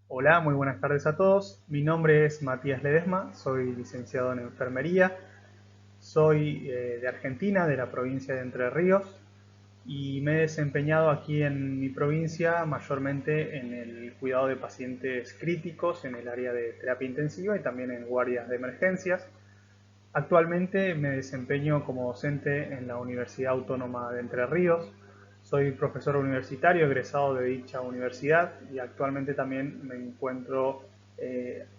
Hola, muy buenas tardes a todos. Mi nombre es Matías Ledesma, soy licenciado en enfermería, soy de Argentina, de la provincia de Entre Ríos, y me he desempeñado aquí en mi provincia mayormente en el cuidado de pacientes críticos en el área de terapia intensiva y también en guardias de emergencias. Actualmente me desempeño como docente en la Universidad Autónoma de Entre Ríos. Soy profesor universitario egresado de dicha universidad y actualmente también me encuentro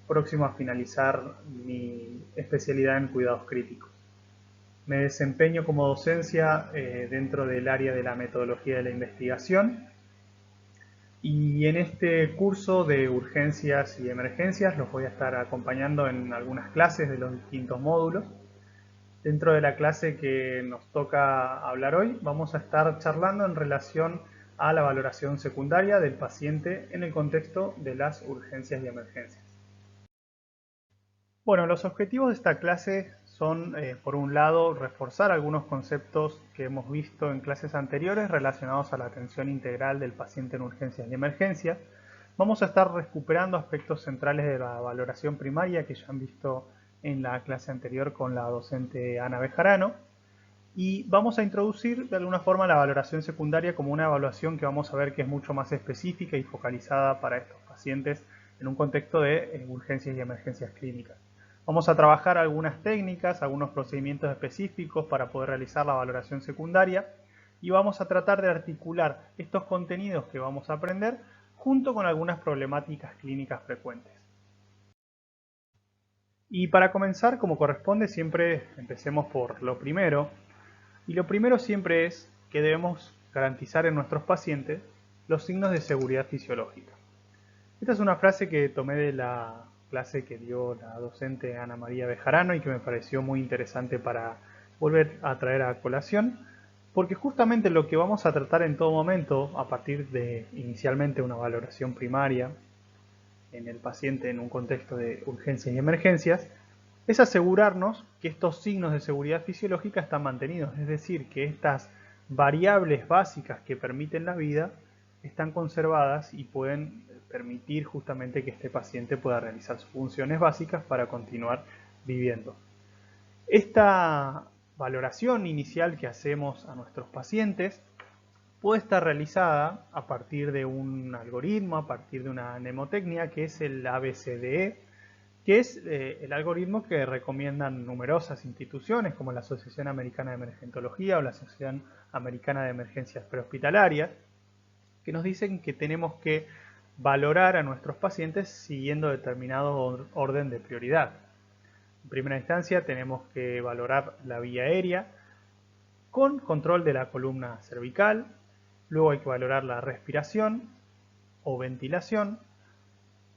próximo a finalizar mi especialidad en cuidados críticos. Me desempeño como docencia dentro del área de la metodología de la investigación y en este curso de urgencias y emergencias los voy a estar acompañando en algunas clases de los distintos módulos. Dentro de la clase que nos toca hablar hoy, vamos a estar charlando en relación a la valoración secundaria del paciente en el contexto de las urgencias y emergencias. Bueno, los objetivos de esta clase son, por un lado, reforzar algunos conceptos que hemos visto en clases anteriores relacionados a la atención integral del paciente en urgencias y emergencias. Vamos a estar recuperando aspectos centrales de la valoración primaria que ya han visto en la clase anterior con la docente Ana Bejarano. Y vamos a introducir de alguna forma la valoración secundaria como una evaluación que vamos a ver que es mucho más específica y focalizada para estos pacientes en un contexto de urgencias y emergencias clínicas. Vamos a trabajar algunas técnicas, algunos procedimientos específicos para poder realizar la valoración secundaria y vamos a tratar de articular estos contenidos que vamos a aprender junto con algunas problemáticas clínicas frecuentes. Y para comenzar, como corresponde, siempre empecemos por lo primero. Y lo primero siempre es que debemos garantizar en nuestros pacientes los signos de seguridad fisiológica. Esta es una frase que tomé de la clase que dio la docente Ana María Bejarano y que me pareció muy interesante para volver a traer a colación, porque justamente lo que vamos a tratar en todo momento, a partir de inicialmente una valoración primaria en el paciente en un contexto de urgencias y emergencias, es asegurarnos que estos signos de seguridad fisiológica están mantenidos, es decir, que estas variables básicas que permiten la vida están conservadas y pueden permitir justamente que este paciente pueda realizar sus funciones básicas para continuar viviendo. Esta valoración inicial que hacemos a nuestros pacientes puede estar realizada a partir de un algoritmo, a partir de una mnemotecnia que es el ABCDE, que es el algoritmo que recomiendan numerosas instituciones como la Asociación Americana de Emergentología o la Asociación Americana de Emergencias Prehospitalarias, que nos dicen que tenemos que valorar a nuestros pacientes siguiendo determinado orden de prioridad. En primera instancia tenemos que valorar la vía aérea con control de la columna cervical, luego hay que valorar la respiración o ventilación,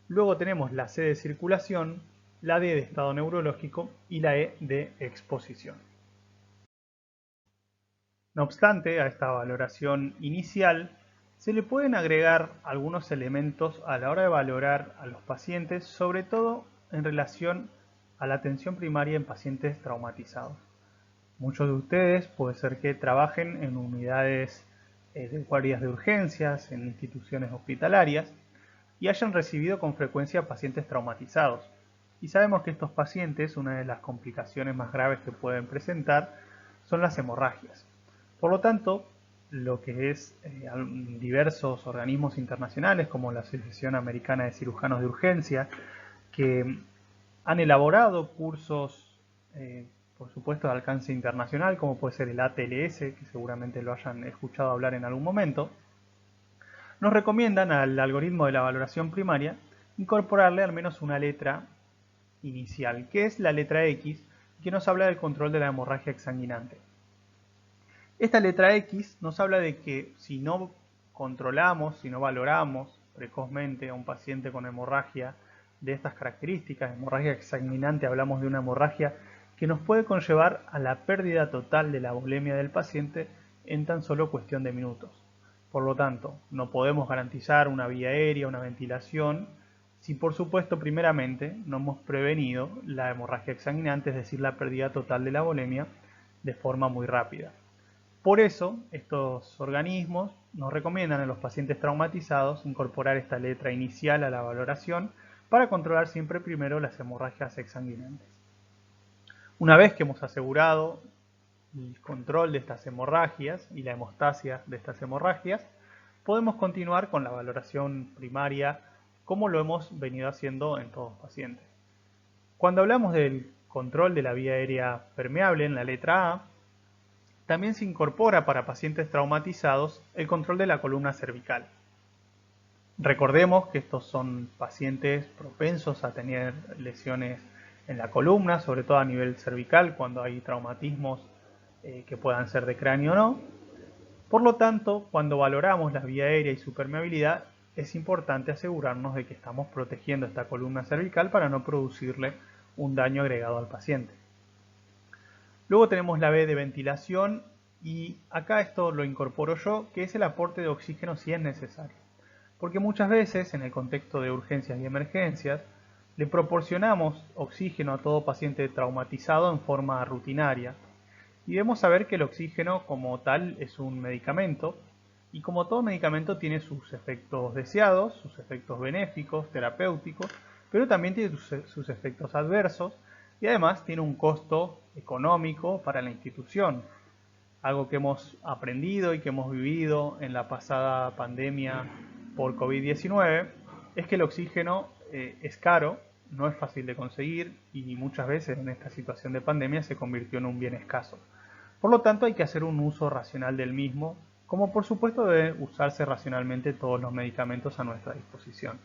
luego tenemos la C de circulación, la D de estado neurológico y la E de exposición. No obstante, a esta valoración inicial se le pueden agregar algunos elementos a la hora de valorar a los pacientes, sobre todo en relación a la atención primaria en pacientes traumatizados. Muchos de ustedes puede ser que trabajen en unidades de guardias de urgencias, en instituciones hospitalarias, y hayan recibido con frecuencia pacientes traumatizados. Y sabemos que estos pacientes, una de las complicaciones más graves que pueden presentar son las hemorragias. Por lo tanto, lo que es diversos organismos internacionales como la Asociación Americana de Cirujanos de Urgencia, que han elaborado cursos, por supuesto, de alcance internacional, como puede ser el ATLS, que seguramente lo hayan escuchado hablar en algún momento, nos recomiendan al algoritmo de la valoración primaria incorporarle al menos una letra inicial, que es la letra X, que nos habla del control de la hemorragia exsanguinante. Esta letra X nos habla de que si no controlamos, si no valoramos precozmente a un paciente con hemorragia de estas características, hemorragia exsanguinante, hablamos de una hemorragia que nos puede conllevar a la pérdida total de la volemia del paciente en tan solo cuestión de minutos. Por lo tanto, no podemos garantizar una vía aérea, una ventilación, si por supuesto primeramente no hemos prevenido la hemorragia exsanguinante, es decir, la pérdida total de la volemia de forma muy rápida. Por eso, estos organismos nos recomiendan en los pacientes traumatizados incorporar esta letra inicial a la valoración para controlar siempre primero las hemorragias exsanguinantes. Una vez que hemos asegurado el control de estas hemorragias y la hemostasia de estas hemorragias, podemos continuar con la valoración primaria como lo hemos venido haciendo en todos los pacientes. Cuando hablamos del control de la vía aérea permeable en la letra A, también se incorpora para pacientes traumatizados el control de la columna cervical. Recordemos que estos son pacientes propensos a tener lesiones en la columna, sobre todo a nivel cervical, cuando hay traumatismos que puedan ser de cráneo o no. Por lo tanto, cuando valoramos la vía aérea y su permeabilidad, es importante asegurarnos de que estamos protegiendo esta columna cervical para no producirle un daño agregado al paciente. Luego tenemos la B de ventilación y acá esto lo incorporo yo, que es el aporte de oxígeno si es necesario. Porque muchas veces en el contexto de urgencias y emergencias le proporcionamos oxígeno a todo paciente traumatizado en forma rutinaria. Y debemos saber que el oxígeno como tal es un medicamento y como todo medicamento tiene sus efectos deseados, sus efectos benéficos, terapéuticos, pero también tiene sus efectos adversos y además tiene un costo económico para la institución. Algo que hemos aprendido y que hemos vivido en la pasada pandemia por COVID-19 es que el oxígeno es caro, no es fácil de conseguir y muchas veces en esta situación de pandemia se convirtió en un bien escaso. Por lo tanto hay que hacer un uso racional del mismo, como por supuesto deben usarse racionalmente todos los medicamentos a nuestra disposición.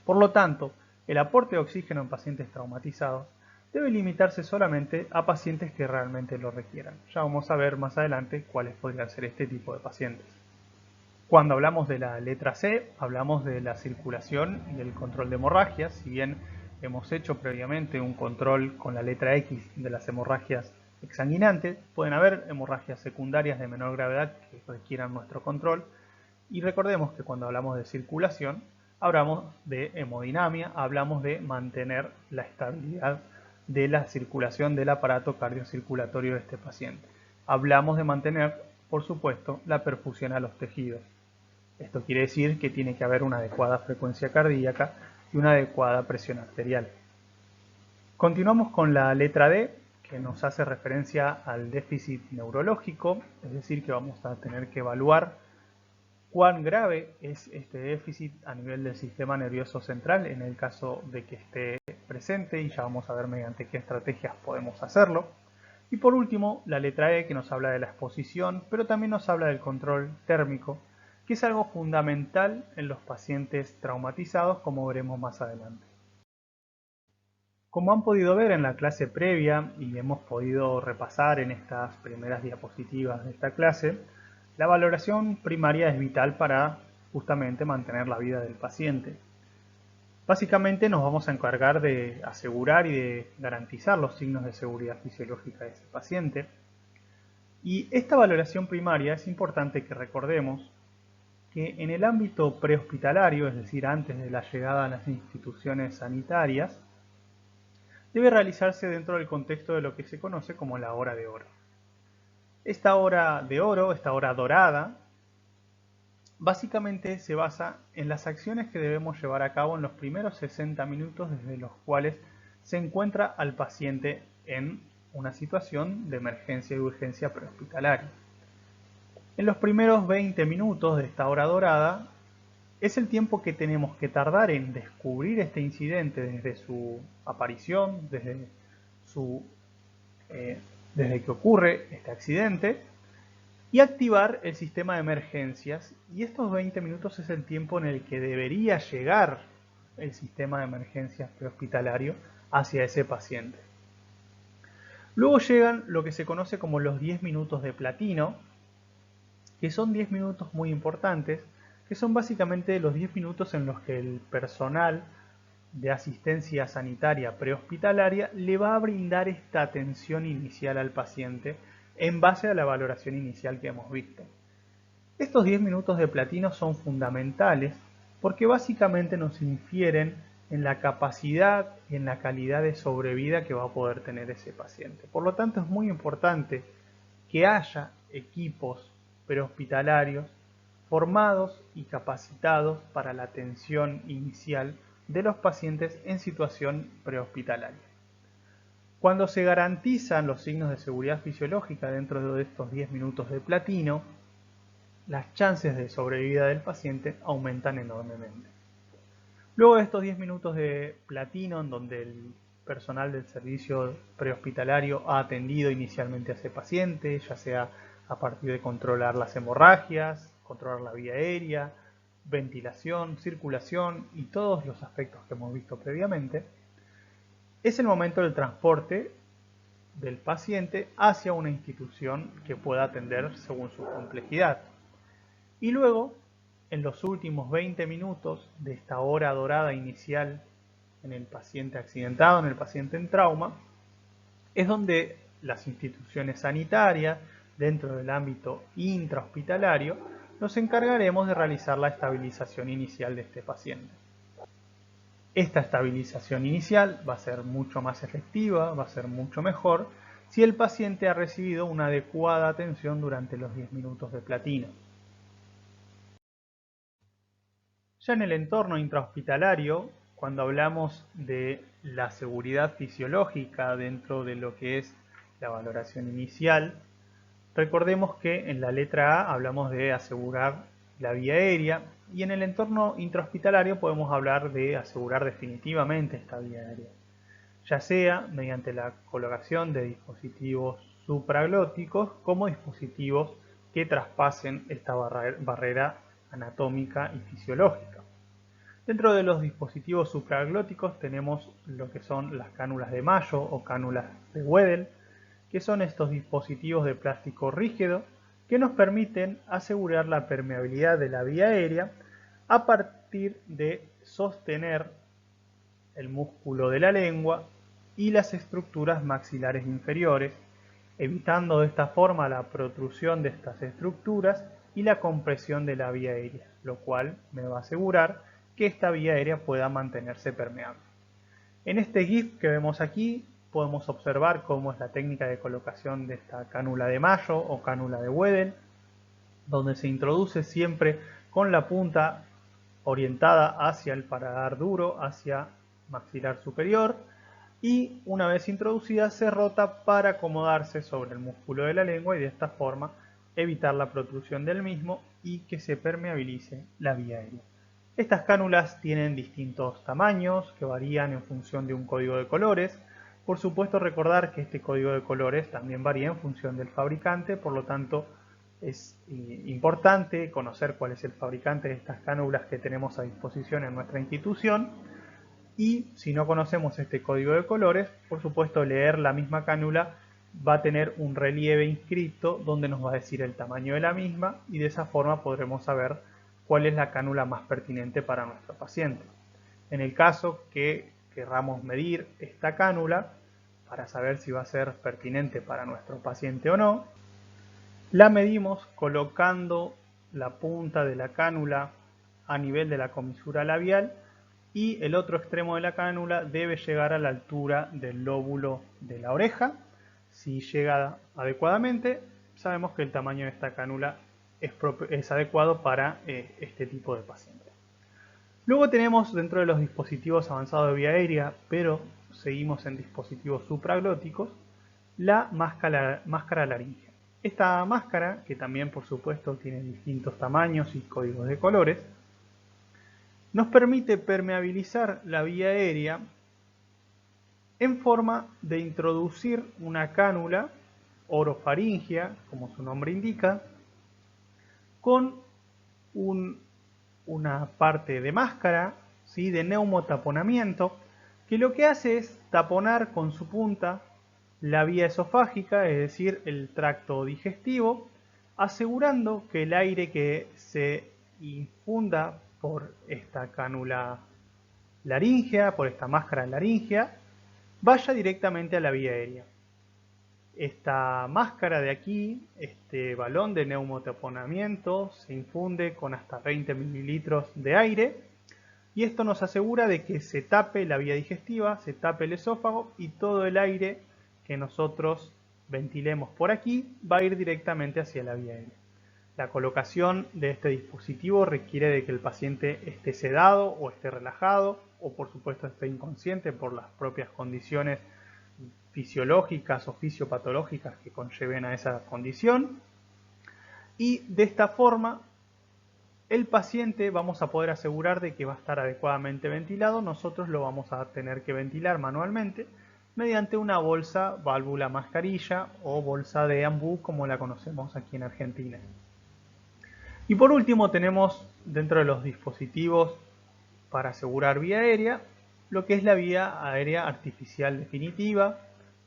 Por lo tanto, el aporte de oxígeno en pacientes traumatizados debe limitarse solamente a pacientes que realmente lo requieran. Ya vamos a ver más adelante cuáles podrían ser este tipo de pacientes. Cuando hablamos de la letra C, hablamos de la circulación y del control de hemorragias. Si bien hemos hecho previamente un control con la letra X de las hemorragias exsanguinantes, pueden haber hemorragias secundarias de menor gravedad que requieran nuestro control. Y recordemos que cuando hablamos de circulación, hablamos de hemodinamia, hablamos de mantener la estabilidad de la circulación del aparato cardiocirculatorio de este paciente. Hablamos de mantener, por supuesto, la perfusión a los tejidos. Esto quiere decir que tiene que haber una adecuada frecuencia cardíaca y una adecuada presión arterial. Continuamos con la letra D, que nos hace referencia al déficit neurológico, es decir, que vamos a tener que evaluar cuán grave es este déficit a nivel del sistema nervioso central en el caso de que esté presente y ya vamos a ver mediante qué estrategias podemos hacerlo. Y por último, la letra E, que nos habla de la exposición, pero también nos habla del control térmico, que es algo fundamental en los pacientes traumatizados, como veremos más adelante. Como han podido ver en la clase previa y hemos podido repasar en estas primeras diapositivas de esta clase, la valoración primaria es vital para justamente mantener la vida del paciente. Básicamente nos vamos a encargar de asegurar y de garantizar los signos de seguridad fisiológica de ese paciente. Y esta valoración primaria es importante que recordemos que en el ámbito prehospitalario, es decir, antes de la llegada a las instituciones sanitarias, debe realizarse dentro del contexto de lo que se conoce como la hora de oro. Esta hora de oro, esta hora dorada, básicamente se basa en las acciones que debemos llevar a cabo en los primeros 60 minutos desde los cuales se encuentra al paciente en una situación de emergencia y urgencia prehospitalaria. En los primeros 20 minutos de esta hora dorada es el tiempo que tenemos que tardar en descubrir este incidente desde su aparición, desde que ocurre este accidente, y activar el sistema de emergencias. Y estos 20 minutos es el tiempo en el que debería llegar el sistema de emergencias prehospitalario hacia ese paciente. Luego llegan lo que se conoce como los 10 minutos de platino, que son 10 minutos muy importantes, que son básicamente los 10 minutos en los que el personal de asistencia sanitaria prehospitalaria le va a brindar esta atención inicial al paciente en base a la valoración inicial que hemos visto. Estos 10 minutos de platino son fundamentales porque básicamente nos infieren en la capacidad y en la calidad de sobrevida que va a poder tener ese paciente. Por lo tanto, es muy importante que haya equipos prehospitalarios formados y capacitados para la atención inicial de los pacientes en situación prehospitalaria. Cuando se garantizan los signos de seguridad fisiológica dentro de estos 10 minutos de platino, las chances de sobrevida del paciente aumentan enormemente. Luego de estos 10 minutos de platino, en donde el personal del servicio prehospitalario ha atendido inicialmente a ese paciente, ya sea a partir de controlar las hemorragias, controlar la vía aérea, ventilación, circulación y todos los aspectos que hemos visto previamente, es el momento del transporte del paciente hacia una institución que pueda atender según su complejidad. Y luego, en los últimos 20 minutos de esta hora dorada inicial en el paciente accidentado, en el paciente en trauma, es donde las instituciones sanitarias, dentro del ámbito intrahospitalario, nos encargaremos de realizar la estabilización inicial de este paciente. Esta estabilización inicial va a ser mucho más efectiva, va a ser mucho mejor si el paciente ha recibido una adecuada atención durante los 10 minutos de platino. Ya en el entorno intrahospitalario, cuando hablamos de la seguridad fisiológica dentro de lo que es la valoración inicial, recordemos que en la letra A hablamos de asegurar la vía aérea y en el entorno intrahospitalario podemos hablar de asegurar definitivamente esta vía aérea, ya sea mediante la colocación de dispositivos supraglóticos como dispositivos que traspasen esta barrera anatómica y fisiológica. Dentro de los dispositivos supraglóticos tenemos lo que son las cánulas de Mayo o cánulas de Wedel, que son estos dispositivos de plástico rígido que nos permiten asegurar la permeabilidad de la vía aérea a partir de sostener el músculo de la lengua y las estructuras maxilares inferiores, evitando de esta forma la protrusión de estas estructuras y la compresión de la vía aérea, lo cual me va a asegurar que esta vía aérea pueda mantenerse permeable. En este GIF que vemos aquí podemos observar cómo es la técnica de colocación de esta cánula de Mayo o cánula de Wedel, donde se introduce siempre con la punta orientada hacia el paladar duro, hacia maxilar superior, y una vez introducida se rota para acomodarse sobre el músculo de la lengua y de esta forma evitar la protrusión del mismo y que se permeabilice la vía aérea. Estas cánulas tienen distintos tamaños que varían en función de un código de colores. Por supuesto, recordar que este código de colores también varía en función del fabricante, por lo tanto es importante conocer cuál es el fabricante de estas cánulas que tenemos a disposición en nuestra institución. Y si no conocemos este código de colores, por supuesto leer la misma cánula va a tener un relieve inscrito donde nos va a decir el tamaño de la misma y de esa forma podremos saber cuál es la cánula más pertinente para nuestro paciente. En el caso que querramos medir esta cánula para saber si va a ser pertinente para nuestro paciente o no, la medimos colocando la punta de la cánula a nivel de la comisura labial y el otro extremo de la cánula debe llegar a la altura del lóbulo de la oreja. Si llega adecuadamente, sabemos que el tamaño de esta cánula es adecuado para este tipo de paciente. Luego tenemos dentro de los dispositivos avanzados de vía aérea, pero seguimos en dispositivos supraglóticos, la máscara laríngea. Esta máscara, que también por supuesto tiene distintos tamaños y códigos de colores, nos permite permeabilizar la vía aérea en forma de introducir una cánula orofaringea, como su nombre indica, con una parte de máscara, ¿sí?, de neumotaponamiento, que lo que hace es taponar con su punta la vía esofágica, es decir, el tracto digestivo, asegurando que el aire que se infunda por esta cánula laríngea, por esta máscara laríngea, vaya directamente a la vía aérea. Esta máscara de aquí, este balón de neumotaponamiento, se infunde con hasta 20 mililitros de aire y esto nos asegura de que se tape la vía digestiva, se tape el esófago y todo el aire que nosotros ventilemos por aquí va a ir directamente hacia la vía aérea. La colocación de este dispositivo requiere de que el paciente esté sedado o esté relajado o por supuesto esté inconsciente por las propias condiciones fisiológicas o fisiopatológicas que conlleven a esa condición. Y de esta forma el paciente vamos a poder asegurar de que va a estar adecuadamente ventilado. Nosotros lo vamos a tener que ventilar manualmente mediante una bolsa válvula mascarilla o bolsa de ambú como la conocemos aquí en Argentina. Y por último tenemos dentro de los dispositivos para asegurar vía aérea lo que es la vía aérea artificial definitiva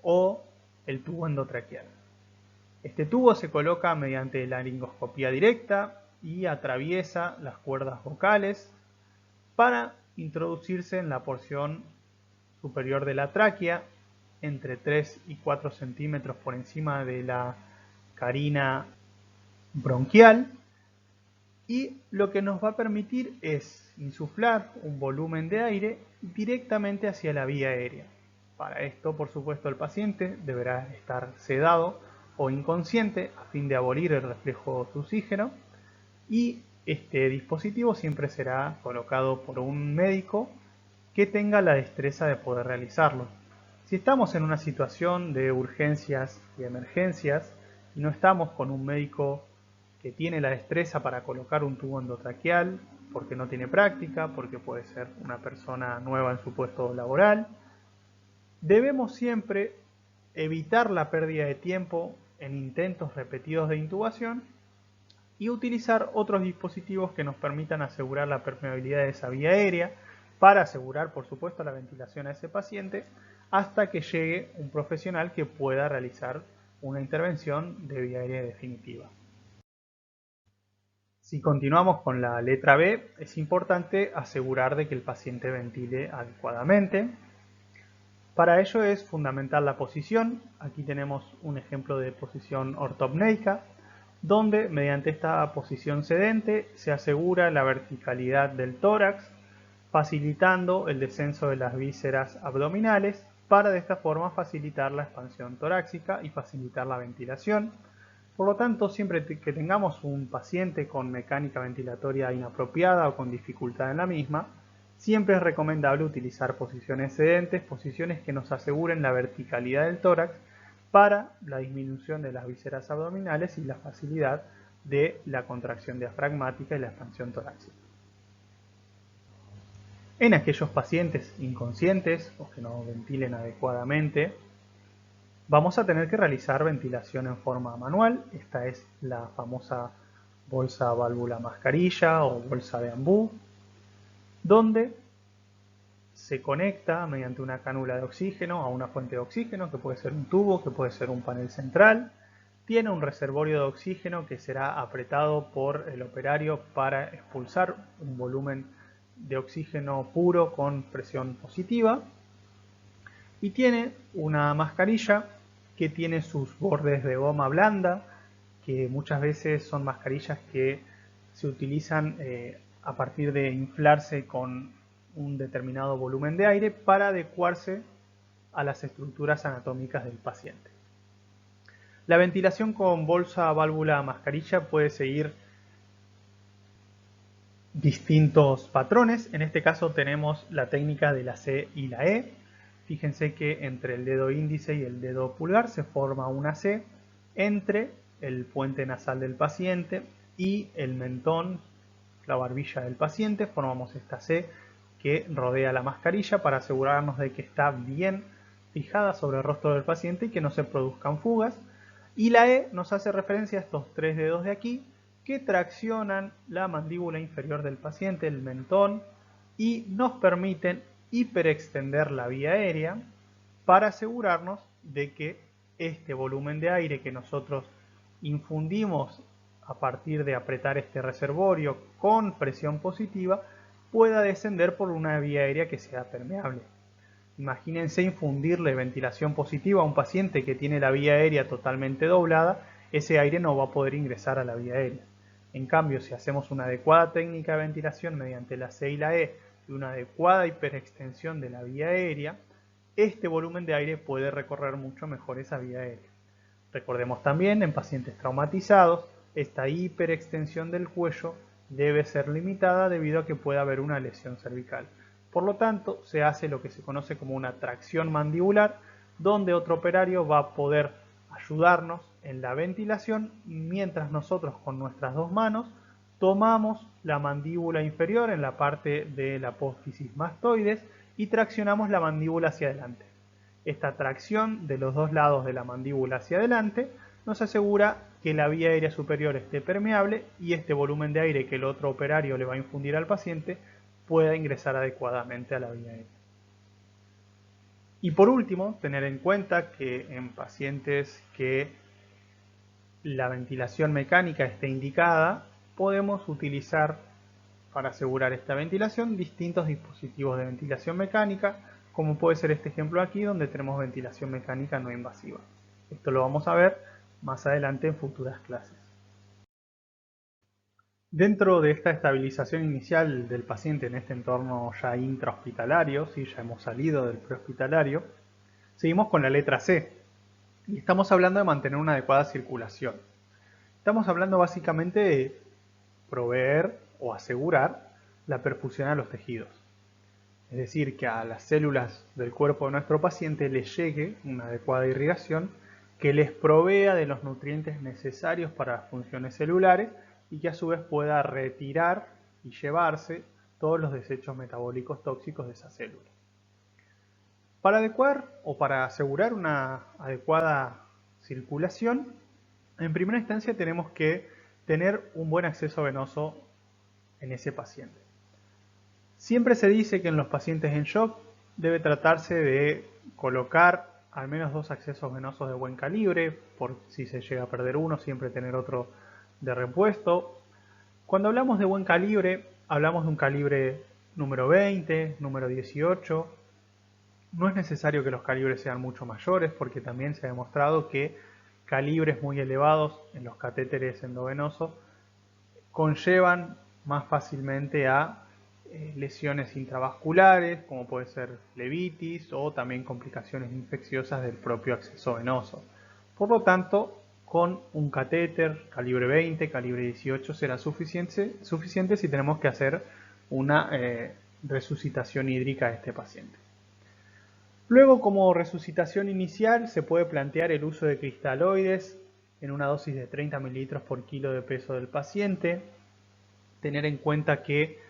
o el tubo endotraqueal. Este tubo se coloca mediante laringoscopía directa y atraviesa las cuerdas vocales para introducirse en la porción superior de la tráquea entre 3 y 4 centímetros por encima de la carina bronquial, y lo que nos va a permitir es insuflar un volumen de aire directamente hacia la vía aérea. Para esto, por supuesto, el paciente deberá estar sedado o inconsciente a fin de abolir el reflejo de oxígeno, y este dispositivo siempre será colocado por un médico que tenga la destreza de poder realizarlo. Si estamos en una situación de urgencias y emergencias y no estamos con un médico que tiene la destreza para colocar un tubo endotraqueal, porque no tiene práctica, porque puede ser una persona nueva en su puesto laboral, debemos siempre evitar la pérdida de tiempo en intentos repetidos de intubación y utilizar otros dispositivos que nos permitan asegurar la permeabilidad de esa vía aérea para asegurar, por supuesto, la ventilación a ese paciente hasta que llegue un profesional que pueda realizar una intervención de vía aérea definitiva. Si continuamos con la letra B, es importante asegurar de que el paciente ventile adecuadamente. Para ello es fundamental la posición. Aquí tenemos un ejemplo de posición ortopneica, donde mediante esta posición sedente se asegura la verticalidad del tórax, facilitando el descenso de las vísceras abdominales para de esta forma facilitar la expansión torácica y facilitar la ventilación. Por lo tanto, siempre que tengamos un paciente con mecánica ventilatoria inapropiada o con dificultad en la misma, siempre es recomendable utilizar posiciones sedentes, posiciones que nos aseguren la verticalidad del tórax para la disminución de las vísceras abdominales y la facilidad de la contracción diafragmática y la expansión torácica. En aquellos pacientes inconscientes o que no ventilen adecuadamente, vamos a tener que realizar ventilación en forma manual. Esta es la famosa bolsa válvula mascarilla o bolsa de ambú, donde se conecta mediante una cánula de oxígeno a una fuente de oxígeno, que puede ser un tubo, que puede ser un panel central. Tiene un reservorio de oxígeno que será apretado por el operario para expulsar un volumen de oxígeno puro con presión positiva. Y tiene una mascarilla que tiene sus bordes de goma blanda, que muchas veces son mascarillas que se utilizan a partir de inflarse con un determinado volumen de aire para adecuarse a las estructuras anatómicas del paciente. La ventilación con bolsa, válvula, mascarilla puede seguir distintos patrones. En este caso tenemos la técnica de la C y la E. Fíjense que entre el dedo índice y el dedo pulgar se forma una C entre el puente nasal del paciente y el mentón, la barbilla del paciente. Formamos esta C que rodea la mascarilla para asegurarnos de que está bien fijada sobre el rostro del paciente y que no se produzcan fugas. Y la E nos hace referencia a estos tres dedos de aquí que traccionan la mandíbula inferior del paciente, el mentón, y nos permiten hiperextender la vía aérea para asegurarnos de que este volumen de aire que nosotros infundimos a partir de apretar este reservorio con presión positiva pueda descender por una vía aérea que sea permeable. Imagínense infundirle ventilación positiva a un paciente que tiene la vía aérea totalmente doblada, ese aire no va a poder ingresar a la vía aérea. En cambio, si hacemos una adecuada técnica de ventilación mediante la C y la E y una adecuada hiperextensión de la vía aérea, este volumen de aire puede recorrer mucho mejor esa vía aérea. Recordemos también en pacientes traumatizados esta hiperextensión del cuello debe ser limitada debido a que puede haber una lesión cervical. Por lo tanto, se hace lo que se conoce como una tracción mandibular, donde otro operario va a poder ayudarnos en la ventilación mientras nosotros con nuestras dos manos tomamos la mandíbula inferior en la parte de la apófisis mastoides y traccionamos la mandíbula hacia adelante. Esta tracción de los dos lados de la mandíbula hacia adelante nos asegura que la vía aérea superior esté permeable y este volumen de aire que el otro operario le va a infundir al paciente pueda ingresar adecuadamente a la vía aérea. Y por último, tener en cuenta que en pacientes que la ventilación mecánica esté indicada, podemos utilizar para asegurar esta ventilación distintos dispositivos de ventilación mecánica, como puede ser este ejemplo aquí donde tenemos ventilación mecánica no invasiva. Esto lo vamos a ver más adelante en futuras clases. Dentro de esta estabilización inicial del paciente en este entorno ya intrahospitalario, ¿sí? Ya hemos salido del prehospitalario, seguimos con la letra C y estamos hablando de mantener una adecuada circulación. Estamos hablando básicamente de proveer o asegurar la perfusión a los tejidos. Es decir, que a las células del cuerpo de nuestro paciente les llegue una adecuada irrigación que les provea de los nutrientes necesarios para las funciones celulares y que a su vez pueda retirar y llevarse todos los desechos metabólicos tóxicos de esa célula. Para adecuar o para asegurar una adecuada circulación, en primera instancia tenemos que tener un buen acceso venoso en ese paciente. Siempre se dice que en los pacientes en shock debe tratarse de colocar al menos 2 accesos venosos de buen calibre, por si se llega a perder uno, siempre tener otro de repuesto. Cuando hablamos de buen calibre, hablamos de un calibre número 20, número 18. No es necesario que los calibres sean mucho mayores, porque también se ha demostrado que calibres muy elevados en los catéteres endovenosos conllevan más fácilmente a lesiones intravasculares, como puede ser flebitis o también complicaciones infecciosas del propio acceso venoso. Por lo tanto, con un catéter calibre 20, calibre 18 será suficiente si tenemos que hacer una resucitación hídrica a este paciente. Luego, como resucitación inicial, se puede plantear el uso de cristaloides en una dosis de 30 mililitros por kilo de peso del paciente. Tener en cuenta que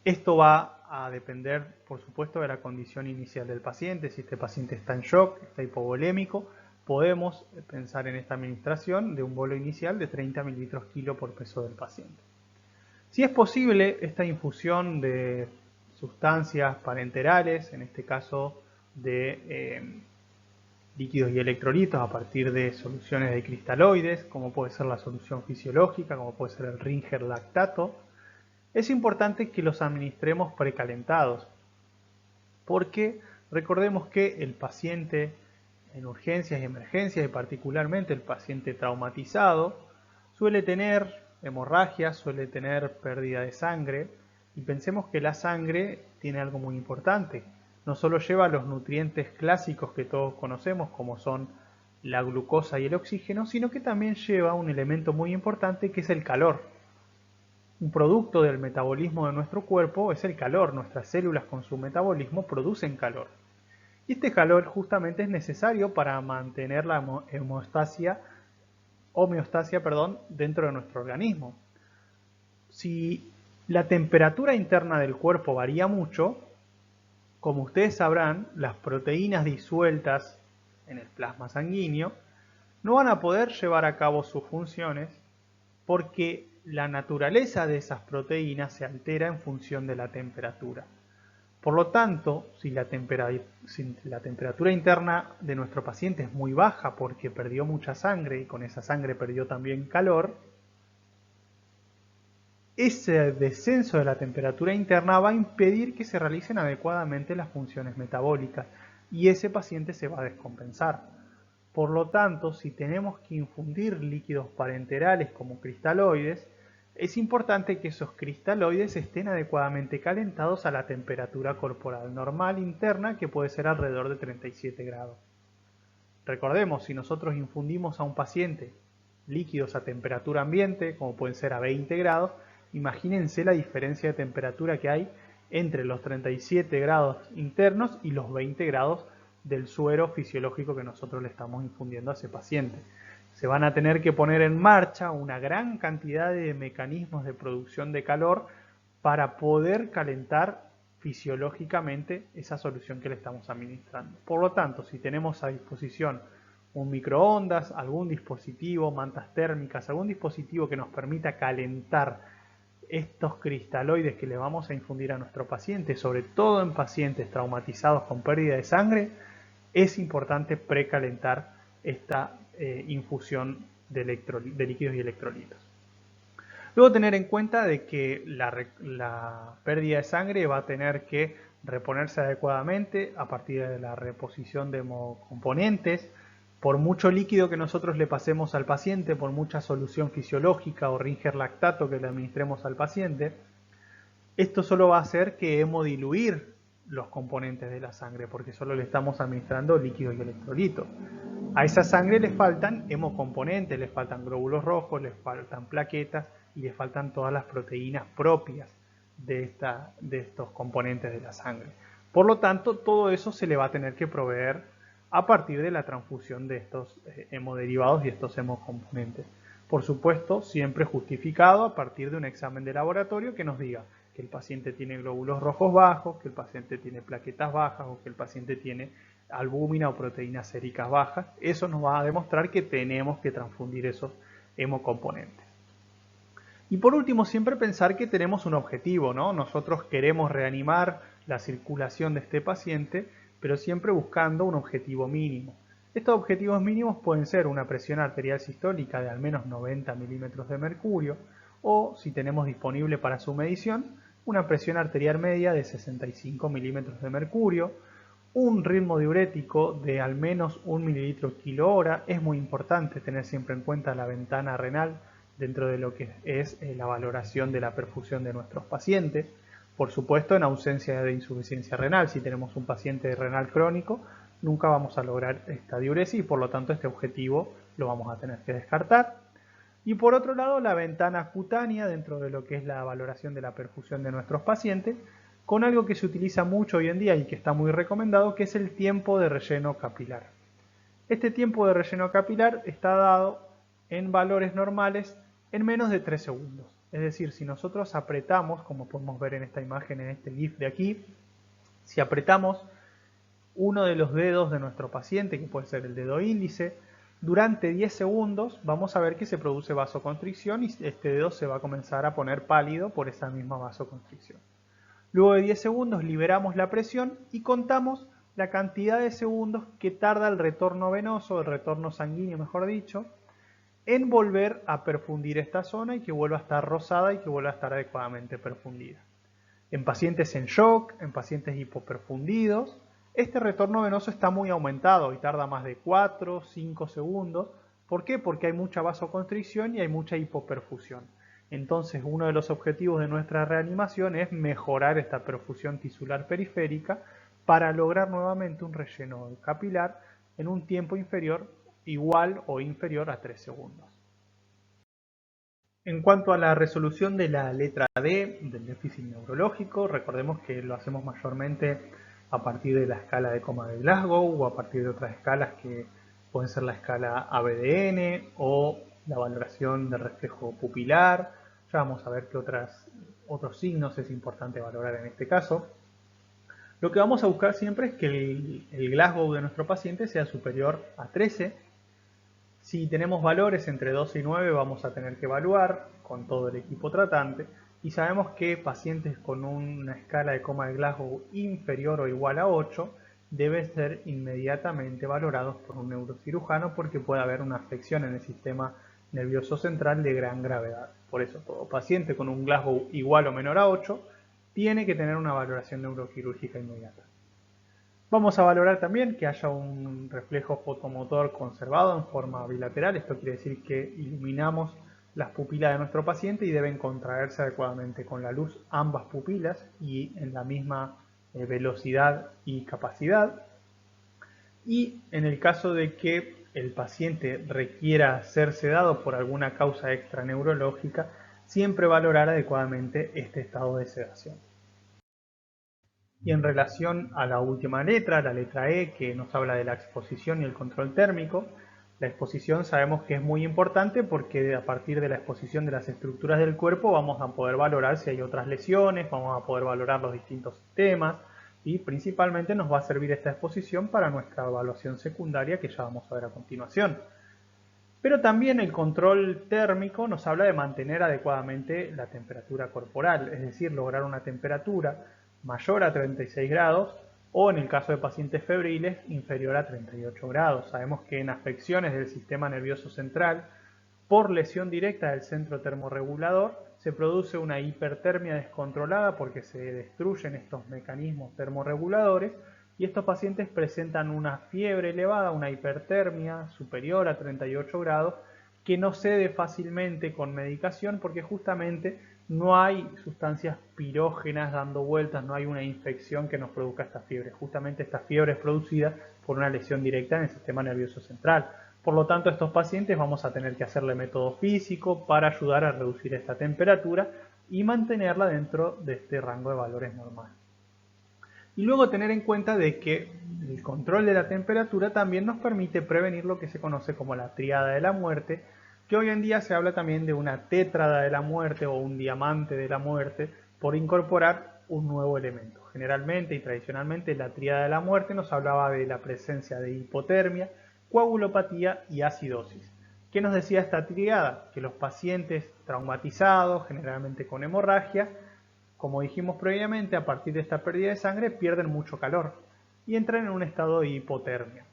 esto va a depender, por supuesto, de la condición inicial del paciente. Si este paciente está en shock, está hipovolémico, podemos pensar en esta administración de un bolo inicial de 30 mililitros kilo por peso del paciente. Si es posible, esta infusión de sustancias parenterales, en este caso de líquidos y electrolitos a partir de soluciones de cristaloides, como puede ser la solución fisiológica, como puede ser el Ringer lactato, es importante que los administremos precalentados, porque recordemos que el paciente en urgencias y emergencias, y particularmente el paciente traumatizado, suele tener hemorragias, suele tener pérdida de sangre, y pensemos que la sangre tiene algo muy importante. No solo lleva los nutrientes clásicos que todos conocemos, como son la glucosa y el oxígeno, sino que también lleva un elemento muy importante que es el calor. Un producto del metabolismo de nuestro cuerpo es el calor. Nuestras células con su metabolismo producen calor. Y este calor justamente es necesario para mantener la homeostasia dentro de nuestro organismo. Si la temperatura interna del cuerpo varía mucho, como ustedes sabrán, las proteínas disueltas en el plasma sanguíneo no van a poder llevar a cabo sus funciones porque la naturaleza de esas proteínas se altera en función de la temperatura. Por lo tanto, si la temperatura interna de nuestro paciente es muy baja porque perdió mucha sangre y con esa sangre perdió también calor, ese descenso de la temperatura interna va a impedir que se realicen adecuadamente las funciones metabólicas y ese paciente se va a descompensar. Por lo tanto, si tenemos que infundir líquidos parenterales como cristaloides, es importante que esos cristaloides estén adecuadamente calentados a la temperatura corporal normal interna, que puede ser alrededor de 37 grados. Recordemos, si nosotros infundimos a un paciente líquidos a temperatura ambiente, como pueden ser a 20 grados, imagínense la diferencia de temperatura que hay entre los 37 grados internos y los 20 grados del suero fisiológico que nosotros le estamos infundiendo a ese paciente. Se van a tener que poner en marcha una gran cantidad de mecanismos de producción de calor para poder calentar fisiológicamente esa solución que le estamos administrando. Por lo tanto, si tenemos a disposición un microondas, algún dispositivo, mantas térmicas, algún dispositivo que nos permita calentar estos cristaloides que le vamos a infundir a nuestro paciente, sobre todo en pacientes traumatizados con pérdida de sangre, es importante precalentar esta infusión de líquidos y electrolitos. Luego tener en cuenta de que la pérdida de sangre va a tener que reponerse adecuadamente a partir de la reposición de hemocomponentes. Por mucho líquido que nosotros le pasemos al paciente, por mucha solución fisiológica o Ringer lactato que le administremos al paciente, esto solo va a hacer que hemodiluir los componentes de la sangre, porque solo le estamos administrando líquidos y electrolitos. A esa sangre le faltan hemocomponentes, le faltan glóbulos rojos, le faltan plaquetas y le faltan todas las proteínas propias de estos componentes de la sangre. Por lo tanto, todo eso se le va a tener que proveer a partir de la transfusión de estos hemoderivados y estos hemocomponentes. Por supuesto, siempre justificado a partir de un examen de laboratorio que nos diga que el paciente tiene glóbulos rojos bajos, que el paciente tiene plaquetas bajas o que el paciente tiene albúmina o proteínas séricas bajas. Eso nos va a demostrar que tenemos que transfundir esos hemocomponentes. Y por último, siempre pensar que tenemos un objetivo, ¿no? Nosotros queremos reanimar la circulación de este paciente, pero siempre buscando un objetivo mínimo. Estos objetivos mínimos pueden ser una presión arterial sistólica de al menos 90 milímetros de mercurio o, si tenemos disponible para su medición, una presión arterial media de 65 milímetros de mercurio, un ritmo diurético de al menos 1 mililitro kilo hora. Es muy importante tener siempre en cuenta la ventana renal dentro de lo que es la valoración de la perfusión de nuestros pacientes. Por supuesto, en ausencia de insuficiencia renal, si tenemos un paciente renal crónico, nunca vamos a lograr esta diuresis y por lo tanto este objetivo lo vamos a tener que descartar. Y por otro lado, la ventana cutánea dentro de lo que es la valoración de la perfusión de nuestros pacientes, con algo que se utiliza mucho hoy en día y que está muy recomendado, que es el tiempo de relleno capilar. Este tiempo de relleno capilar está dado en valores normales en menos de 3 segundos. Es decir, si nosotros apretamos, como podemos ver en esta imagen, en este GIF de aquí, si apretamos uno de los dedos de nuestro paciente, que puede ser el dedo índice, durante 10 segundos vamos a ver que se produce vasoconstricción y este dedo se va a comenzar a poner pálido por esa misma vasoconstricción. Luego de 10 segundos liberamos la presión y contamos la cantidad de segundos que tarda el retorno venoso, el retorno sanguíneo mejor dicho, en volver a perfundir esta zona y que vuelva a estar rosada y que vuelva a estar adecuadamente perfundida. En pacientes en shock, en pacientes hipoperfundidos, este retorno venoso está muy aumentado y tarda más de 4 o 5 segundos. ¿Por qué? Porque hay mucha vasoconstricción y hay mucha hipoperfusión. Entonces, uno de los objetivos de nuestra reanimación es mejorar esta perfusión tisular periférica para lograr nuevamente un relleno capilar en un tiempo inferior, igual o inferior a 3 segundos. En cuanto a la resolución de la letra D del déficit neurológico, recordemos que lo hacemos mayormente a partir de la escala de coma de Glasgow o a partir de otras escalas que pueden ser la escala ABDN o la valoración del reflejo pupilar. Ya vamos a ver qué otros signos es importante valorar en este caso. Lo que vamos a buscar siempre es que el Glasgow de nuestro paciente sea superior a 13. Si tenemos valores entre 12 y 9 vamos a tener que evaluar con todo el equipo tratante y sabemos que pacientes con una escala de coma de Glasgow inferior o igual a 8 deben ser inmediatamente valorados por un neurocirujano porque puede haber una afección en el sistema nervioso central de gran gravedad. Por eso todo paciente con un Glasgow igual o menor a 8 tiene que tener una valoración neuroquirúrgica inmediata. Vamos a valorar también que haya un reflejo fotomotor conservado en forma bilateral. Esto quiere decir que iluminamos las pupilas de nuestro paciente y deben contraerse adecuadamente con la luz ambas pupilas y en la misma velocidad y capacidad. Y en el caso de que el paciente requiera ser sedado por alguna causa extraneurológica, siempre valorar adecuadamente este estado de sedación. Y en relación a la última letra, la letra E, que nos habla de la exposición y el control térmico, la exposición sabemos que es muy importante porque a partir de la exposición de las estructuras del cuerpo vamos a poder valorar si hay otras lesiones, vamos a poder valorar los distintos sistemas y principalmente nos va a servir esta exposición para nuestra evaluación secundaria que ya vamos a ver a continuación. Pero también el control térmico nos habla de mantener adecuadamente la temperatura corporal, es decir, lograr una temperatura mayor a 36 grados o en el caso de pacientes febriles inferior a 38 grados. Sabemos que en afecciones del sistema nervioso central, por lesión directa del centro termorregulador, se produce una hipertermia descontrolada porque se destruyen estos mecanismos termorreguladores y estos pacientes presentan una fiebre elevada, una hipertermia superior a 38 grados, que no cede fácilmente con medicación porque justamente no hay sustancias pirógenas dando vueltas, no hay una infección que nos produzca esta fiebre. Justamente esta fiebre es producida por una lesión directa en el sistema nervioso central. Por lo tanto, a estos pacientes vamos a tener que hacerle método físico para ayudar a reducir esta temperatura y mantenerla dentro de este rango de valores normal. Y luego tener en cuenta de que el control de la temperatura también nos permite prevenir lo que se conoce como la tríada de la muerte, que hoy en día se habla también de una tétrada de la muerte o un diamante de la muerte por incorporar un nuevo elemento. Generalmente y tradicionalmente la tríada de la muerte nos hablaba de la presencia de hipotermia, coagulopatía y acidosis. ¿Qué nos decía esta tríada? Que los pacientes traumatizados, generalmente con hemorragia, como dijimos previamente, a partir de esta pérdida de sangre pierden mucho calor y entran en un estado de hipotermia.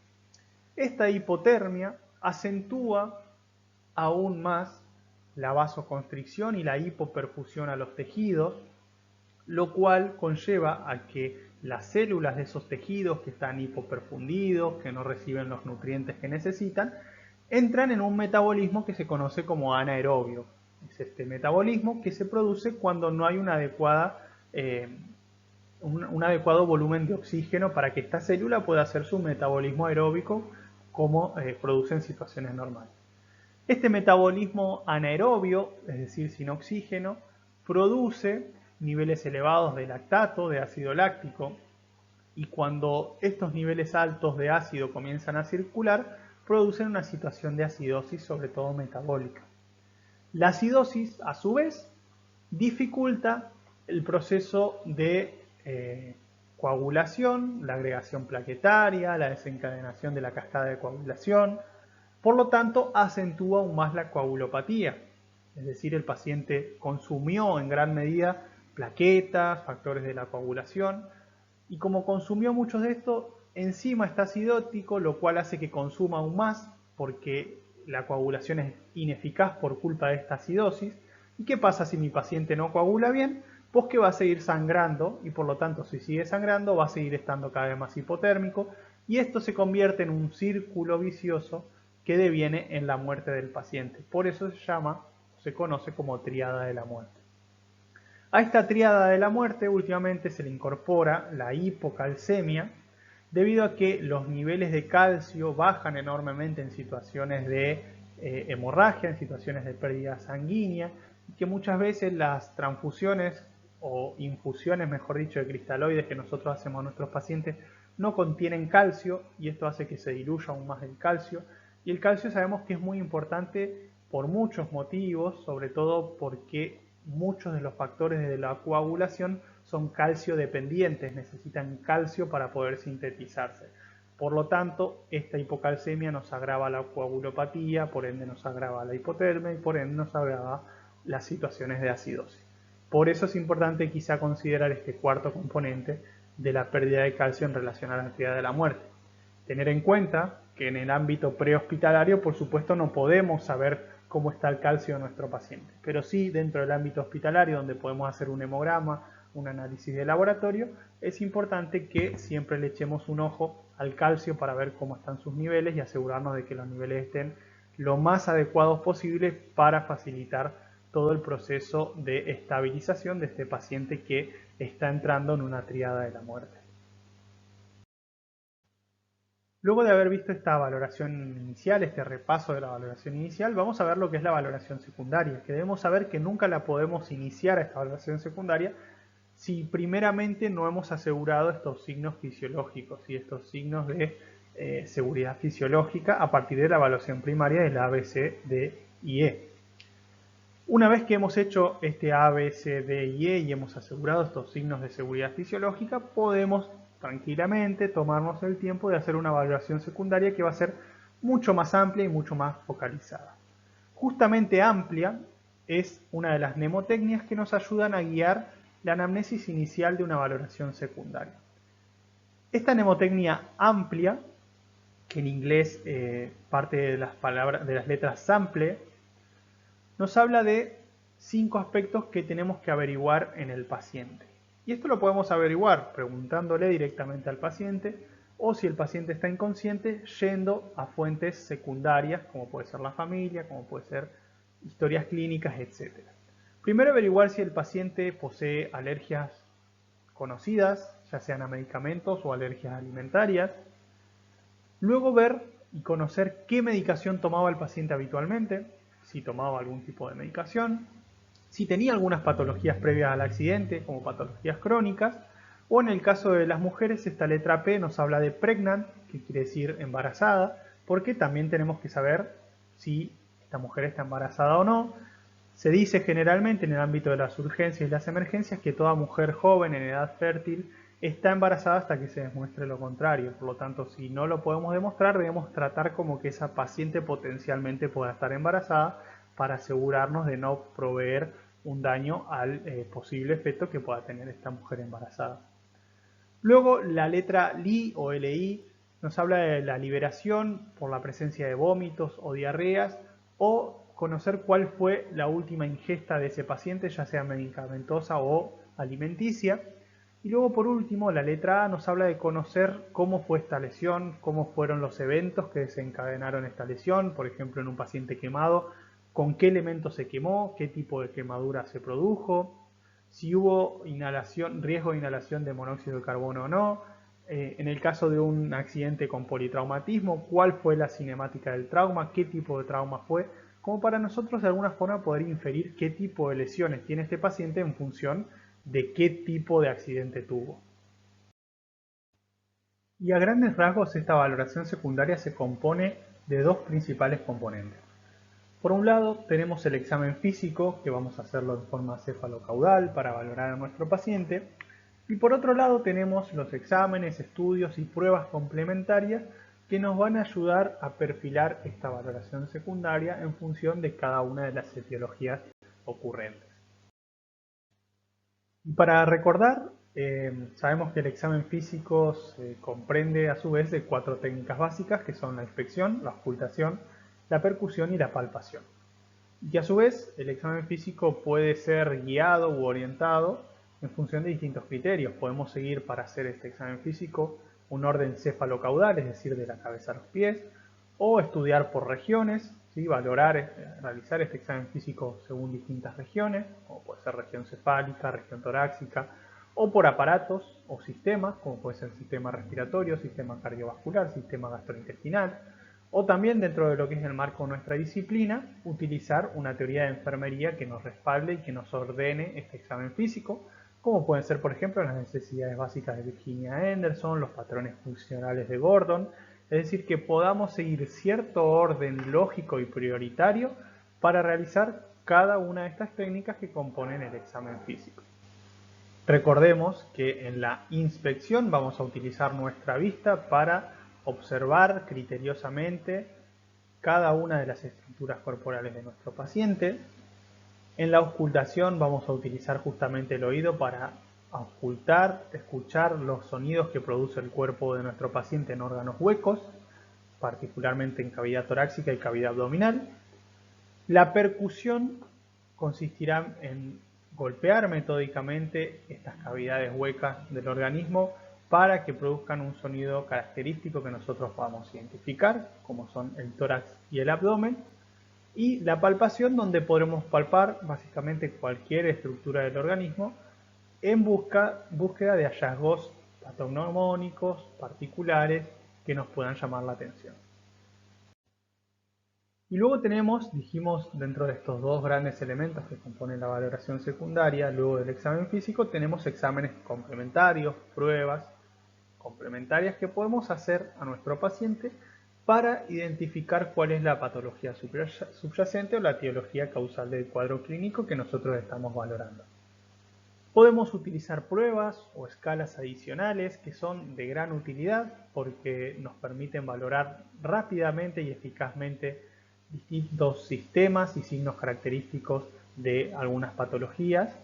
Esta hipotermia acentúa aún más la vasoconstricción y la hipoperfusión a los tejidos, lo cual conlleva a que las células de esos tejidos que están hipoperfundidos, que no reciben los nutrientes que necesitan, entran en un metabolismo que se conoce como anaerobio. Es este metabolismo que se produce cuando no hay un adecuado volumen de oxígeno para que esta célula pueda hacer su metabolismo aeróbico como produce en situaciones normales. Este metabolismo anaerobio, es decir, sin oxígeno, produce niveles elevados de lactato, de ácido láctico, y cuando estos niveles altos de ácido comienzan a circular, producen una situación de acidosis, sobre todo metabólica. La acidosis, a su vez, dificulta el proceso de coagulación, la agregación plaquetaria, la desencadenación de la cascada de coagulación. Por lo tanto, acentúa aún más la coagulopatía. Es decir, el paciente consumió en gran medida plaquetas, factores de la coagulación, y como consumió muchos de estos, encima está acidótico, lo cual hace que consuma aún más, porque la coagulación es ineficaz por culpa de esta acidosis. ¿Y qué pasa si mi paciente no coagula bien? Pues que va a seguir sangrando y por lo tanto si sigue sangrando va a seguir estando cada vez más hipotérmico y esto se convierte en un círculo vicioso que deviene en la muerte del paciente. Por eso se conoce como tríada de la muerte. A esta tríada de la muerte últimamente se le incorpora la hipocalcemia, debido a que los niveles de calcio bajan enormemente en situaciones de hemorragia, en situaciones de pérdida sanguínea, y que muchas veces las transfusiones o infusiones, mejor dicho, de cristaloides que nosotros hacemos a nuestros pacientes no contienen calcio y esto hace que se diluya aún más el calcio. Y el calcio sabemos que es muy importante por muchos motivos, sobre todo porque muchos de los factores de la coagulación son calcio dependientes, necesitan calcio para poder sintetizarse. Por lo tanto, esta hipocalcemia nos agrava la coagulopatía, por ende nos agrava la hipotermia y por ende nos agrava las situaciones de acidosis. Por eso es importante quizá considerar este cuarto componente de la pérdida de calcio en relación a la actividad de la muerte. Tener en cuenta que en el ámbito prehospitalario, por supuesto, no podemos saber cómo está el calcio de nuestro paciente, pero sí dentro del ámbito hospitalario, donde podemos hacer un hemograma, un análisis de laboratorio, es importante que siempre le echemos un ojo al calcio para ver cómo están sus niveles y asegurarnos de que los niveles estén lo más adecuados posible para facilitar todo el proceso de estabilización de este paciente que está entrando en una tríada de la muerte. Luego de haber visto esta valoración inicial, este repaso de la valoración inicial, vamos a ver lo que es la valoración secundaria, que debemos saber que nunca la podemos iniciar a esta valoración secundaria si primeramente no hemos asegurado estos signos fisiológicos y estos signos de seguridad fisiológica a partir de la evaluación primaria de la A, B, C, D y E. Una vez que hemos hecho este A, B, C, D y E y hemos asegurado estos signos de seguridad fisiológica, podemos tranquilamente tomarnos el tiempo de hacer una evaluación secundaria que va a ser mucho más amplia y mucho más focalizada. Justamente amplia es una de las mnemotecnias que nos ayudan a guiar la anamnesis inicial de una valoración secundaria. Esta mnemotecnia amplia, que en inglés parte de las letras sample, nos habla de 5 aspectos que tenemos que averiguar en el paciente. Y esto lo podemos averiguar preguntándole directamente al paciente o si el paciente está inconsciente yendo a fuentes secundarias como puede ser la familia, como puede ser historias clínicas, etc. Primero averiguar si el paciente posee alergias conocidas, ya sean a medicamentos o alergias alimentarias. Luego ver y conocer qué medicación tomaba el paciente habitualmente, si tomaba algún tipo de medicación, si tenía algunas patologías previas al accidente, como patologías crónicas, o en el caso de las mujeres, esta letra P nos habla de pregnant, que quiere decir embarazada, porque también tenemos que saber si esta mujer está embarazada o no. Se dice generalmente en el ámbito de las urgencias y las emergencias que toda mujer joven en edad fértil está embarazada hasta que se demuestre lo contrario. Por lo tanto, si no lo podemos demostrar, debemos tratar como que esa paciente potencialmente pueda estar embarazada para asegurarnos de no proveer un daño al posible efecto que pueda tener esta mujer embarazada. Luego, la letra LI o LI nos habla de la liberación por la presencia de vómitos o diarreas o conocer cuál fue la última ingesta de ese paciente, ya sea medicamentosa o alimenticia. Y luego, por último, la letra A nos habla de conocer cómo fue esta lesión, cómo fueron los eventos que desencadenaron esta lesión, por ejemplo, en un paciente quemado, con qué elemento se quemó, qué tipo de quemadura se produjo, si hubo riesgo de inhalación de monóxido de carbono o no, en el caso de un accidente con politraumatismo, cuál fue la cinemática del trauma, qué tipo de trauma fue, como para nosotros de alguna forma poder inferir qué tipo de lesiones tiene este paciente en función de qué tipo de accidente tuvo. Y a grandes rasgos esta valoración secundaria se compone de dos principales componentes. Por un lado tenemos el examen físico, que vamos a hacerlo en forma cefalocaudal para valorar a nuestro paciente, y por otro lado tenemos los exámenes, estudios y pruebas complementarias que nos van a ayudar a perfilar esta valoración secundaria en función de cada una de las etiologías ocurrentes. Y para recordar, sabemos que el examen físico se comprende a su vez de 4 técnicas básicas que son la inspección, la ocultación, la percusión y la palpación. Y a su vez el examen físico puede ser guiado u orientado en función de distintos criterios. Podemos seguir para hacer este examen físico un orden cefalocaudal, es decir, de la cabeza a los pies, o estudiar por regiones, ¿sí? Realizar este examen físico según distintas regiones, como puede ser región cefálica, región torácica, o por aparatos o sistemas, como puede ser sistema respiratorio, sistema cardiovascular, sistema gastrointestinal, o también dentro de lo que es el marco de nuestra disciplina, utilizar una teoría de enfermería que nos respalde y que nos ordene este examen físico, como pueden ser, por ejemplo, las necesidades básicas de Virginia Anderson, los patrones funcionales de Gordon, es decir, que podamos seguir cierto orden lógico y prioritario para realizar cada una de estas técnicas que componen el examen físico. Recordemos que en la inspección vamos a utilizar nuestra vista para observar criteriosamente cada una de las estructuras corporales de nuestro paciente. En la auscultación vamos a utilizar justamente el oído para auscultar, escuchar los sonidos que produce el cuerpo de nuestro paciente en órganos huecos, particularmente en cavidad torácica y cavidad abdominal. La percusión consistirá en golpear metódicamente estas cavidades huecas del organismo para que produzcan un sonido característico que nosotros podamos identificar, como son el tórax y el abdomen, y la palpación, donde podremos palpar básicamente cualquier estructura del organismo en búsqueda de hallazgos patognomónicos, particulares que nos puedan llamar la atención. Y luego tenemos, dijimos, dentro de estos dos grandes elementos que componen la valoración secundaria, luego del examen físico, tenemos exámenes complementarios, pruebas complementarias que podemos hacer a nuestro paciente para identificar cuál es la patología subyacente o la etiología causal del cuadro clínico que nosotros estamos valorando. Podemos utilizar pruebas o escalas adicionales que son de gran utilidad porque nos permiten valorar rápidamente y eficazmente distintos sistemas y signos característicos de algunas patologías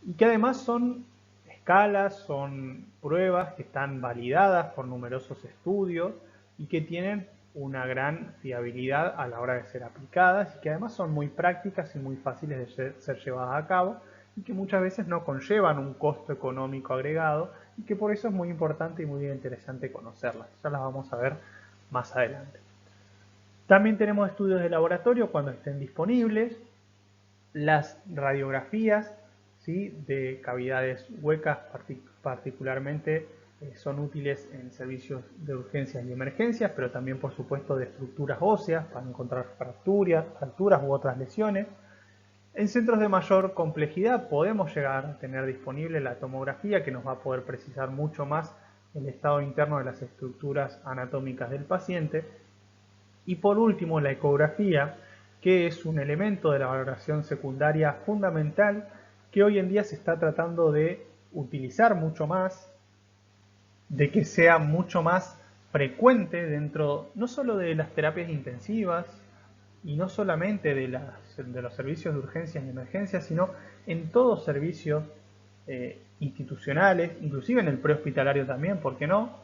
y que además son escalas, son pruebas que están validadas por numerosos estudios y que tienen una gran fiabilidad a la hora de ser aplicadas y que además son muy prácticas y muy fáciles de ser llevadas a cabo y que muchas veces no conllevan un costo económico agregado y que por eso es muy importante y muy interesante conocerlas. Ya las vamos a ver más adelante. También tenemos estudios de laboratorio cuando estén disponibles, las radiografías, ¿sí?, de cavidades huecas particularmente son útiles en servicios de urgencias y emergencias, pero también por supuesto de estructuras óseas para encontrar fracturas u otras lesiones. En centros de mayor complejidad podemos llegar a tener disponible la tomografía que nos va a poder precisar mucho más el estado interno de las estructuras anatómicas del paciente. Y por último, la ecografía, que es un elemento de la valoración secundaria fundamental que hoy en día se está tratando de utilizar mucho más, de que sea mucho más frecuente dentro no solo de las terapias intensivas y no solamente de los servicios de urgencias y emergencias, sino en todos servicios institucionales, inclusive en el prehospitalario también, ¿por qué no?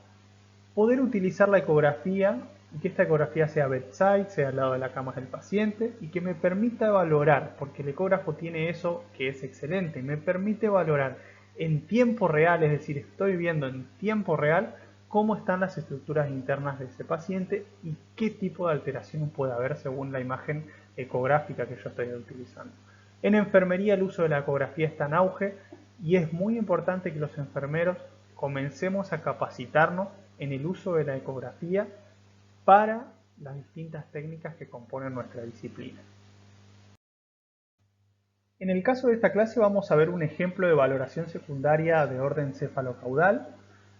Poder utilizar la ecografía y que esta ecografía sea bedside, sea al lado de la cama del paciente y que me permita valorar, porque el ecógrafo tiene eso que es excelente, me permite valorar en tiempo real, es decir, estoy viendo en tiempo real cómo están las estructuras internas de ese paciente y qué tipo de alteración puede haber según la imagen ecográfica que yo estoy utilizando. En enfermería el uso de la ecografía está en auge y es muy importante que los enfermeros comencemos a capacitarnos en el uso de la ecografía para las distintas técnicas que componen nuestra disciplina. En el caso de esta clase vamos a ver un ejemplo de valoración secundaria de orden cefalocaudal,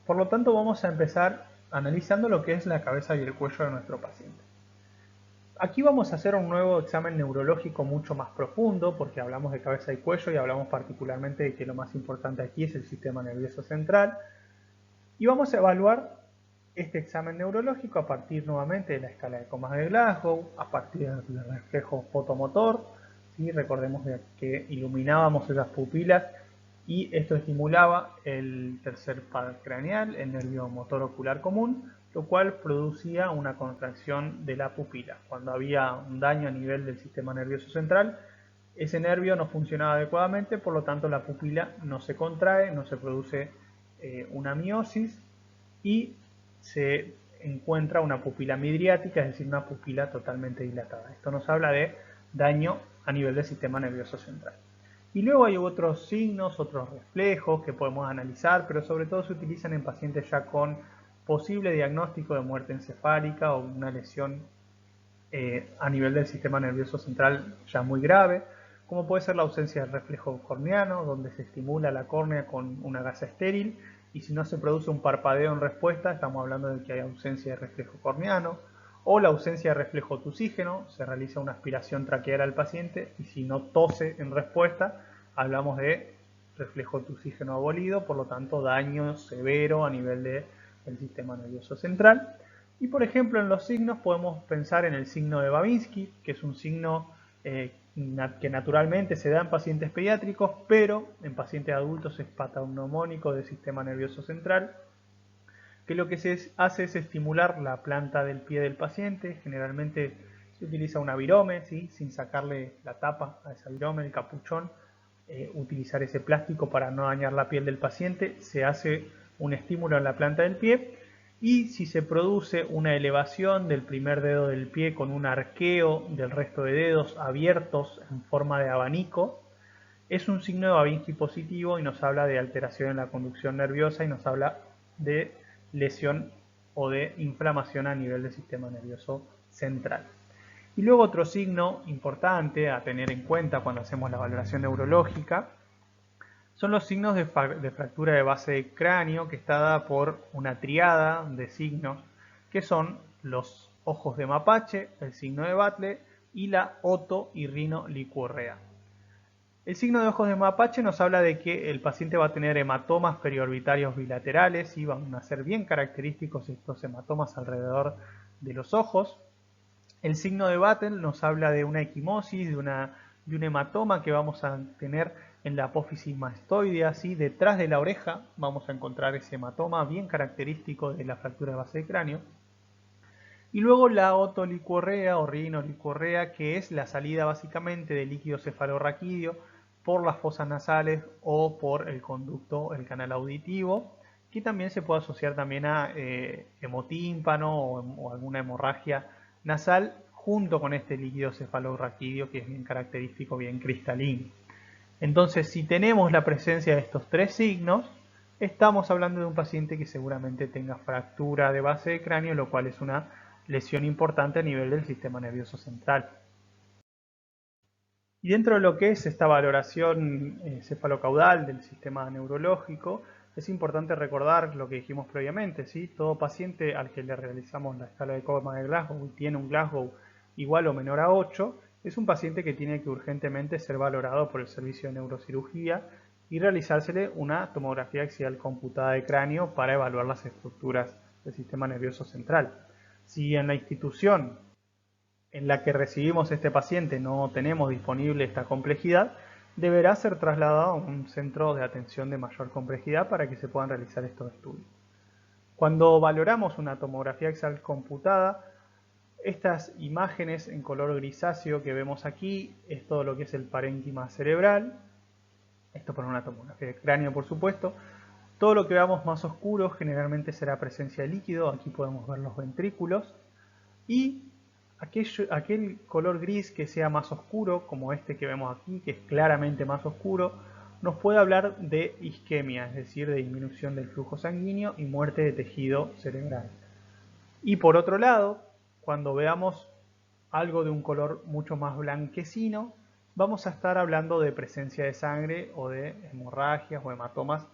por lo tanto vamos a empezar analizando lo que es la cabeza y el cuello de nuestro paciente. Aquí vamos a hacer un nuevo examen neurológico mucho más profundo porque hablamos de cabeza y cuello y hablamos particularmente de que lo más importante aquí es el sistema nervioso central y vamos a evaluar este examen neurológico a partir nuevamente de la escala de Comas de Glasgow, a partir del reflejo fotomotor, ¿sí? Recordemos que iluminábamos esas pupilas y esto estimulaba el tercer par craneal, el nervio motor ocular común, lo cual producía una contracción de la pupila. Cuando había un daño a nivel del sistema nervioso central, ese nervio no funcionaba adecuadamente, por lo tanto la pupila no se contrae, no se produce una miosis y se encuentra una pupila midriática, es decir, una pupila totalmente dilatada. Esto nos habla de daño a nivel del sistema nervioso central. Y luego hay otros signos, otros reflejos que podemos analizar, pero sobre todo se utilizan en pacientes ya con posible diagnóstico de muerte encefálica o una lesión a nivel del sistema nervioso central ya muy grave, como puede ser la ausencia del reflejo corneano, donde se estimula la córnea con una gasa estéril, y si no se produce un parpadeo en respuesta, estamos hablando de que hay ausencia de reflejo corneano, o la ausencia de reflejo tusígeno, se realiza una aspiración traqueal al paciente, y si no tose en respuesta, hablamos de reflejo tusígeno abolido, por lo tanto daño severo a nivel del sistema nervioso central. Y por ejemplo en los signos podemos pensar en el signo de Babinski, que es un signo que naturalmente se da en pacientes pediátricos, pero en pacientes adultos es patognomónico del sistema nervioso central, que lo que se hace es estimular la planta del pie del paciente. Generalmente se utiliza una virome, ¿sí?, sin sacarle la tapa a esa virome, el capuchón, utilizar ese plástico para no dañar la piel del paciente. Se hace un estímulo en la planta del pie y si se produce una elevación del primer dedo del pie con un arqueo del resto de dedos abiertos en forma de abanico, es un signo de Babinski positivo y nos habla de alteración en la conducción nerviosa y nos habla de lesión o de inflamación a nivel del sistema nervioso central. Y luego otro signo importante a tener en cuenta cuando hacemos la valoración neurológica son los signos de fractura de base de cráneo, que está dada por una triada de signos que son los ojos de mapache, el signo de Battle y la otorrinolicorrea. El signo de ojos de mapache nos habla de que el paciente va a tener hematomas periorbitarios bilaterales y van a ser bien característicos estos hematomas alrededor de los ojos. El signo de Battle nos habla de una equimosis, de un hematoma que vamos a tener en la apófisis mastoidea, así detrás de la oreja vamos a encontrar ese hematoma bien característico de la fractura de base de cráneo. Y luego la otolicorrea o rinolicorrea, que es la salida básicamente del líquido cefalorraquídeo por las fosas nasales o por el conducto, el canal auditivo, que también se puede asociar también a hemotímpano o alguna hemorragia nasal junto con este líquido cefalorraquídeo que es bien característico, bien cristalino. Entonces, si tenemos la presencia de estos tres signos, estamos hablando de un paciente que seguramente tenga fractura de base de cráneo, lo cual es una lesión importante a nivel del sistema nervioso central. Y dentro de lo que es esta valoración cefalocaudal del sistema neurológico, es importante recordar lo que dijimos previamente, ¿sí? Todo paciente al que le realizamos la escala de Coleman de Glasgow y tiene un Glasgow igual o menor a 8, es un paciente que tiene que urgentemente ser valorado por el servicio de neurocirugía y realizársele una tomografía axial computada de cráneo para evaluar las estructuras del sistema nervioso central. Si en la institución en la que recibimos este paciente no tenemos disponible esta complejidad, deberá ser trasladado a un centro de atención de mayor complejidad para que se puedan realizar estos estudios. Cuando valoramos una tomografía axial computada, estas imágenes en color grisáceo que vemos aquí es todo lo que es el parénquima cerebral, esto para una tomografía de cráneo por supuesto. Todo lo que veamos más oscuro generalmente será presencia de líquido, aquí podemos ver los ventrículos, y aquel color gris que sea más oscuro, como este que vemos aquí, que es claramente más oscuro, nos puede hablar de isquemia, es decir, de disminución del flujo sanguíneo y muerte de tejido cerebral. Y por otro lado, cuando veamos algo de un color mucho más blanquecino, vamos a estar hablando de presencia de sangre o de hemorragias o hematomas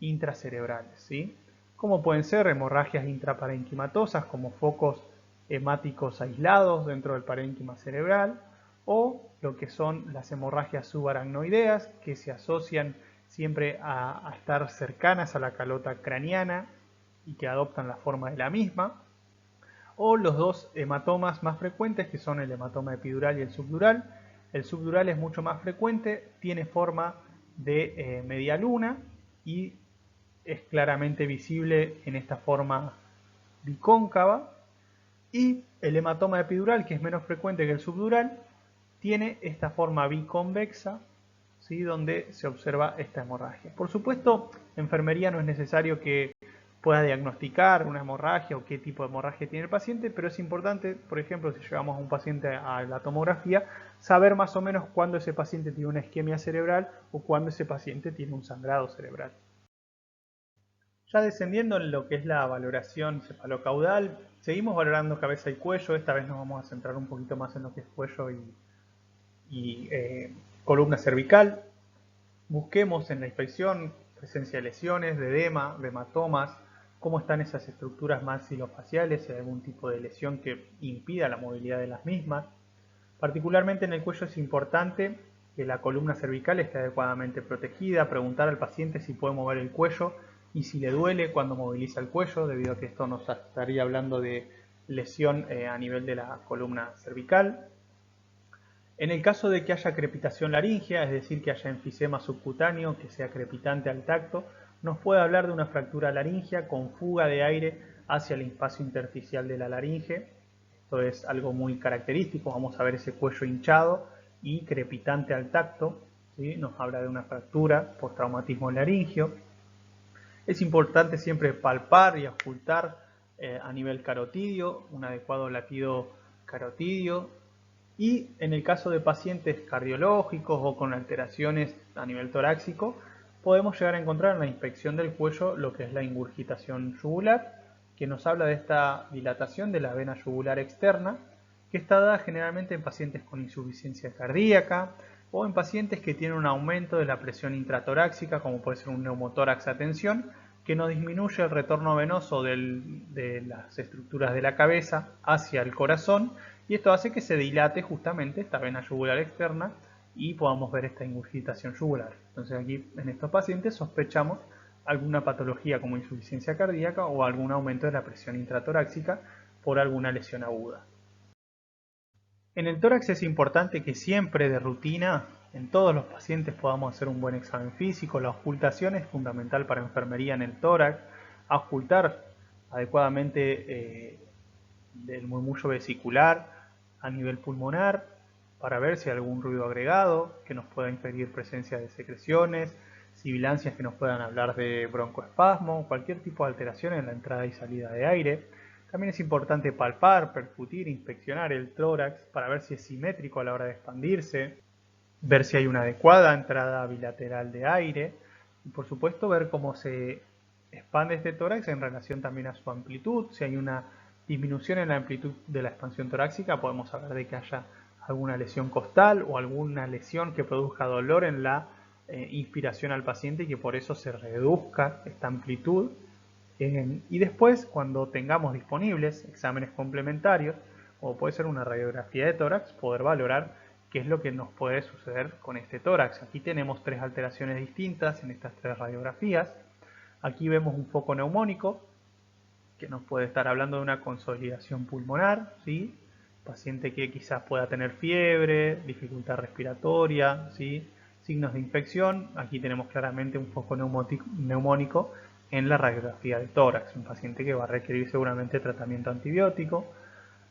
intracerebrales, ¿sí? Como pueden ser hemorragias intraparenquimatosas, como focos hemáticos aislados dentro del parénquima cerebral, o lo que son las hemorragias subaracnoideas, que se asocian siempre a estar cercanas a la calota craneana y que adoptan la forma de la misma, o los dos hematomas más frecuentes, que son el hematoma epidural y el subdural. El subdural es mucho más frecuente, tiene forma de media luna y es claramente visible en esta forma bicóncava. Y el hematoma epidural, que es menos frecuente que el subdural, tiene esta forma biconvexa, ¿sí? Donde se observa esta hemorragia. Por supuesto, en enfermería no es necesario que pueda diagnosticar una hemorragia o qué tipo de hemorragia tiene el paciente, pero es importante, por ejemplo, si llevamos a un paciente a la tomografía, saber más o menos cuándo ese paciente tiene una isquemia cerebral o cuándo ese paciente tiene un sangrado cerebral. Ya descendiendo en lo que es la valoración cefalocaudal, seguimos valorando cabeza y cuello. Esta vez nos vamos a centrar un poquito más en lo que es cuello y columna cervical. Busquemos en la inspección presencia de lesiones, de edema, de hematomas, cómo están esas estructuras maxilofaciales, si hay algún tipo de lesión que impida la movilidad de las mismas. Particularmente en el cuello es importante que la columna cervical esté adecuadamente protegida, preguntar al paciente si puede mover el cuello y si le duele cuando moviliza el cuello, debido a que esto nos estaría hablando de lesión a nivel de la columna cervical. En el caso de que haya crepitación laríngea, es decir, que haya enfisema subcutáneo que sea crepitante al tacto, nos puede hablar de una fractura laríngea con fuga de aire hacia el espacio intersticial de la laringe. Esto es algo muy característico, vamos a ver ese cuello hinchado y crepitante al tacto, ¿sí? Nos habla de una fractura por traumatismo laringio. Es importante siempre palpar y auscultar a nivel carotidio, un adecuado latido carotidio. Y en el caso de pacientes cardiológicos o con alteraciones a nivel torácico, podemos llegar a encontrar en la inspección del cuello lo que es la ingurgitación yugular que nos habla de esta dilatación de la vena yugular externa, que está dada generalmente en pacientes con insuficiencia cardíaca o en pacientes que tienen un aumento de la presión intratorácica, como puede ser un neumotórax a tensión, que no disminuye el retorno venoso de las estructuras de la cabeza hacia el corazón, y esto hace que se dilate justamente esta vena yugular externa y podamos ver esta ingurgitación yugular. Entonces aquí en estos pacientes sospechamos alguna patología como insuficiencia cardíaca o algún aumento de la presión intratorácica por alguna lesión aguda. En el tórax es importante que siempre de rutina en todos los pacientes podamos hacer un buen examen físico. La auscultación es fundamental para enfermería en el tórax. Auscultar adecuadamente del murmullo vesicular a nivel pulmonar para ver si hay algún ruido agregado que nos pueda inferir presencia de secreciones, sibilancias que nos puedan hablar de broncoespasmo, cualquier tipo de alteración en la entrada y salida de aire. También es importante palpar, percutir, inspeccionar el tórax para ver si es simétrico a la hora de expandirse, ver si hay una adecuada entrada bilateral de aire y por supuesto ver cómo se expande este tórax en relación también a su amplitud. Si hay una disminución en la amplitud de la expansión torácica, podemos hablar de que haya alguna lesión costal o alguna lesión que produzca dolor en la inspiración al paciente y que por eso se reduzca esta amplitud. Y después, cuando tengamos disponibles exámenes complementarios, como puede ser una radiografía de tórax, poder valorar qué es lo que nos puede suceder con este tórax. Aquí tenemos tres alteraciones distintas en estas tres radiografías. Aquí vemos un foco neumónico, que nos puede estar hablando de una consolidación pulmonar, ¿sí? Paciente que quizás pueda tener fiebre, dificultad respiratoria, ¿sí? Signos de infección. Aquí tenemos claramente un foco neumónico en la radiografía de tórax, un paciente que va a requerir seguramente tratamiento antibiótico.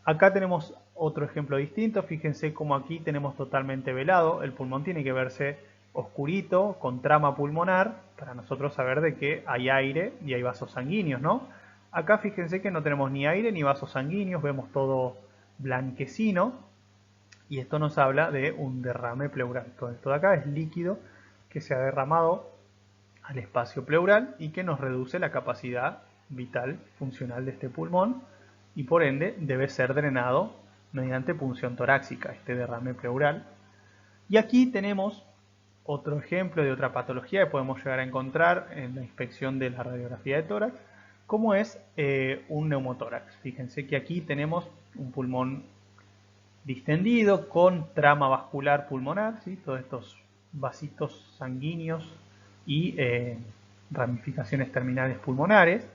Acá tenemos otro ejemplo distinto. Fíjense cómo aquí tenemos totalmente velado. El pulmón tiene que verse oscurito, con trama pulmonar, para nosotros saber de que hay aire y hay vasos sanguíneos, ¿no? Acá fíjense que no tenemos ni aire ni vasos sanguíneos, vemos todo blanquecino y esto nos habla de un derrame pleural. Todo esto de acá es líquido que se ha derramado al espacio pleural y que nos reduce la capacidad vital funcional de este pulmón y por ende debe ser drenado mediante punción torácica, este derrame pleural. Y aquí tenemos otro ejemplo de otra patología que podemos llegar a encontrar en la inspección de la radiografía de tórax, como es un neumotórax. Fíjense que aquí tenemos un pulmón distendido con trama vascular pulmonar, ¿sí? Todos estos vasitos sanguíneos y ramificaciones terminales pulmonares.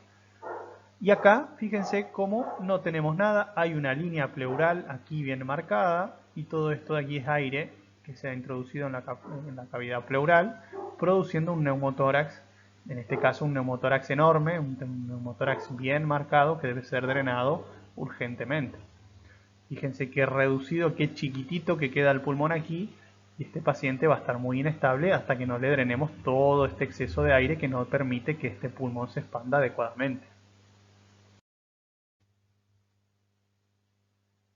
Y acá, fíjense cómo no tenemos nada, hay una línea pleural aquí bien marcada y todo esto de aquí es aire que se ha introducido en la cavidad pleural, produciendo un neumotórax, en este caso un neumotórax enorme, un neumotórax bien marcado que debe ser drenado urgentemente. Fíjense qué reducido, qué chiquitito que queda el pulmón aquí, y este paciente va a estar muy inestable hasta que no le drenemos todo este exceso de aire que no permite que este pulmón se expanda adecuadamente.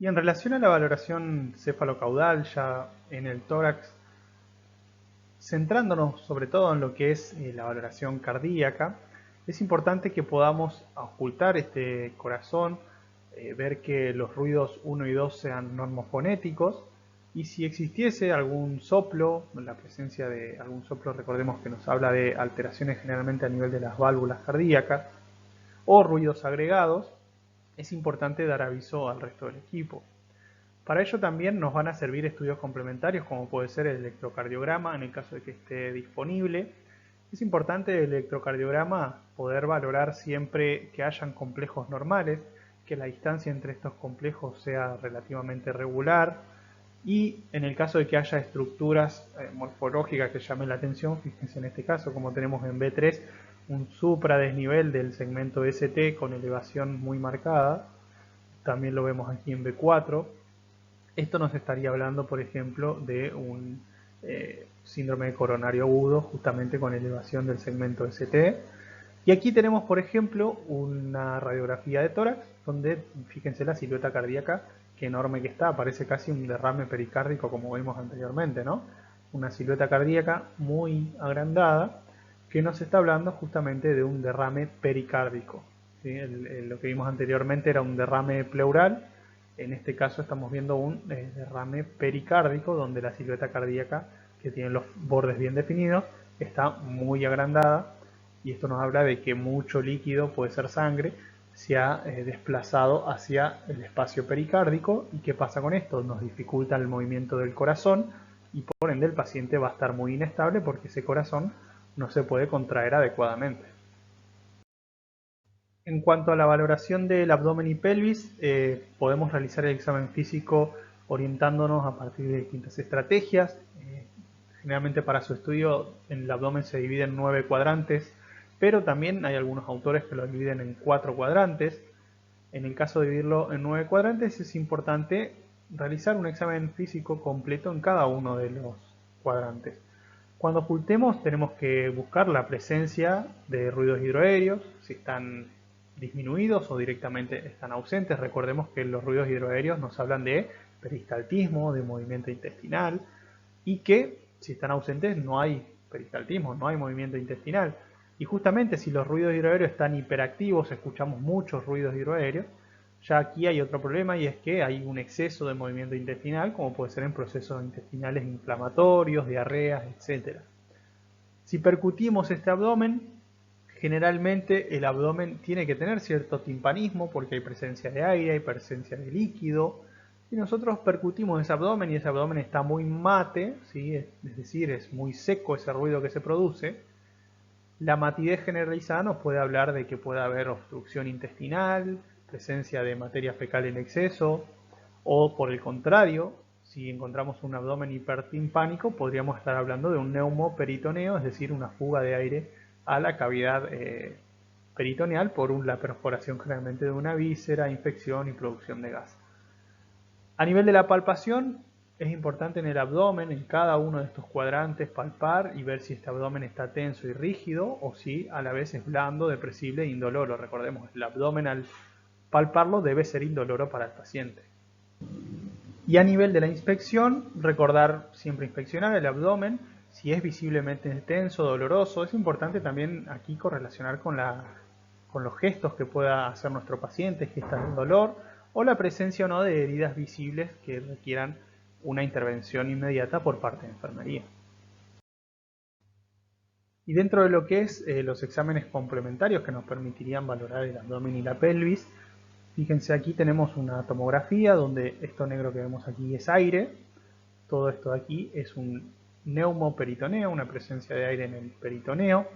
Y en relación a la valoración cefalocaudal ya en el tórax, centrándonos sobre todo en lo que es la valoración cardíaca, es importante que podamos auscultar este corazón, ver que los ruidos 1 y 2 sean normofonéticos, y si existiese algún soplo, la presencia de algún soplo, recordemos que nos habla de alteraciones generalmente a nivel de las válvulas cardíacas, o ruidos agregados, es importante dar aviso al resto del equipo. Para ello también nos van a servir estudios complementarios como puede ser el electrocardiograma en el caso de que esté disponible. Es importante el electrocardiograma poder valorar siempre que hayan complejos normales, que la distancia entre estos complejos sea relativamente regular y en el caso de que haya estructuras morfológicas que llamen la atención, fíjense en este caso como tenemos en B3 un supradesnivel del segmento ST con elevación muy marcada, también lo vemos aquí en B4. Esto nos estaría hablando, por ejemplo, de un síndrome de coronario agudo, justamente con elevación del segmento ST. Y aquí tenemos, por ejemplo, una radiografía de tórax, donde, fíjense la silueta cardíaca, qué enorme que está, parece casi un derrame pericárdico como vimos anteriormente, ¿no? Una silueta cardíaca muy agrandada, que nos está hablando justamente de un derrame pericárdico. ¿sí? Lo que vimos anteriormente era un derrame pleural. En este caso estamos viendo un derrame pericárdico, donde la silueta cardíaca, que tiene los bordes bien definidos, está muy agrandada, y esto nos habla de que mucho líquido, puede ser sangre, se ha desplazado hacia el espacio pericárdico. ¿Y qué pasa con esto? Nos dificulta el movimiento del corazón, y por ende el paciente va a estar muy inestable porque ese corazón no se puede contraer adecuadamente. En cuanto a la valoración del abdomen y pelvis, podemos realizar el examen físico orientándonos a partir de distintas estrategias. Generalmente para su estudio el abdomen se divide en 9 cuadrantes, pero también hay algunos autores que lo dividen en 4 cuadrantes. En el caso de dividirlo en 9 cuadrantes es importante realizar un examen físico completo en cada uno de los cuadrantes. Cuando ocultemos tenemos que buscar la presencia de ruidos hidroaéreos, si están disminuidos o directamente están ausentes. Recordemos que los ruidos hidroaéreos nos hablan de peristaltismo, de movimiento intestinal, y que si están ausentes no hay peristaltismo, no hay movimiento intestinal. Y justamente si los ruidos hidroaéreos están hiperactivos, escuchamos muchos ruidos hidroaéreos, ya aquí hay otro problema, y es que hay un exceso de movimiento intestinal, como puede ser en procesos intestinales inflamatorios, diarreas, etc. Si percutimos este abdomen, generalmente el abdomen tiene que tener cierto timpanismo porque hay presencia de aire, hay presencia de líquido. Si nosotros percutimos ese abdomen y ese abdomen está muy mate, ¿sí? Es decir, es muy seco ese ruido que se produce, la matidez generalizada nos puede hablar de que puede haber obstrucción intestinal, presencia de materia fecal en exceso, o por el contrario, si encontramos un abdomen hipertimpánico, podríamos estar hablando de un neumoperitoneo, es decir, una fuga de aire a la cavidad peritoneal por la perforación generalmente de una víscera, infección y producción de gas. A nivel de la palpación, es importante en el abdomen, en cada uno de estos cuadrantes, palpar y ver si este abdomen está tenso y rígido o si a la vez es blando, depresible e indoloro. Recordemos, el abdomen al palparlo debe ser indoloro para el paciente. Y a nivel de la inspección, recordar siempre inspeccionar el abdomen. Si es visiblemente tenso, doloroso, es importante también aquí correlacionar con los gestos que pueda hacer nuestro paciente, gestos de dolor, o la presencia o no de heridas visibles que requieran una intervención inmediata por parte de enfermería. Y dentro de lo que es los exámenes complementarios que nos permitirían valorar el abdomen y la pelvis, fíjense, aquí tenemos una tomografía donde esto negro que vemos aquí es aire. Todo esto de aquí es un neumoperitoneo, una presencia de aire en el peritoneo.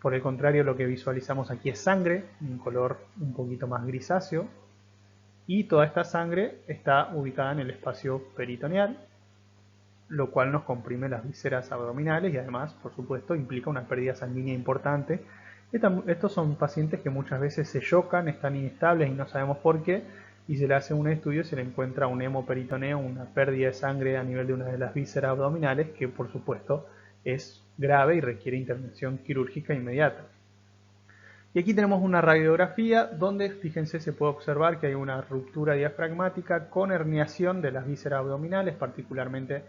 Por el contrario, lo que visualizamos aquí es sangre, un color un poquito más grisáceo. Y toda esta sangre está ubicada en el espacio peritoneal, lo cual nos comprime las vísceras abdominales y además, por supuesto, implica una pérdida sanguínea importante. Estos son pacientes que muchas veces se chocan, están inestables y no sabemos por qué, y se le hace un estudio y se le encuentra un hemoperitoneo, una pérdida de sangre a nivel de una de las vísceras abdominales, que por supuesto es grave y requiere intervención quirúrgica inmediata. Y aquí tenemos una radiografía donde, fíjense, se puede observar que hay una ruptura diafragmática con herniación de las vísceras abdominales, particularmente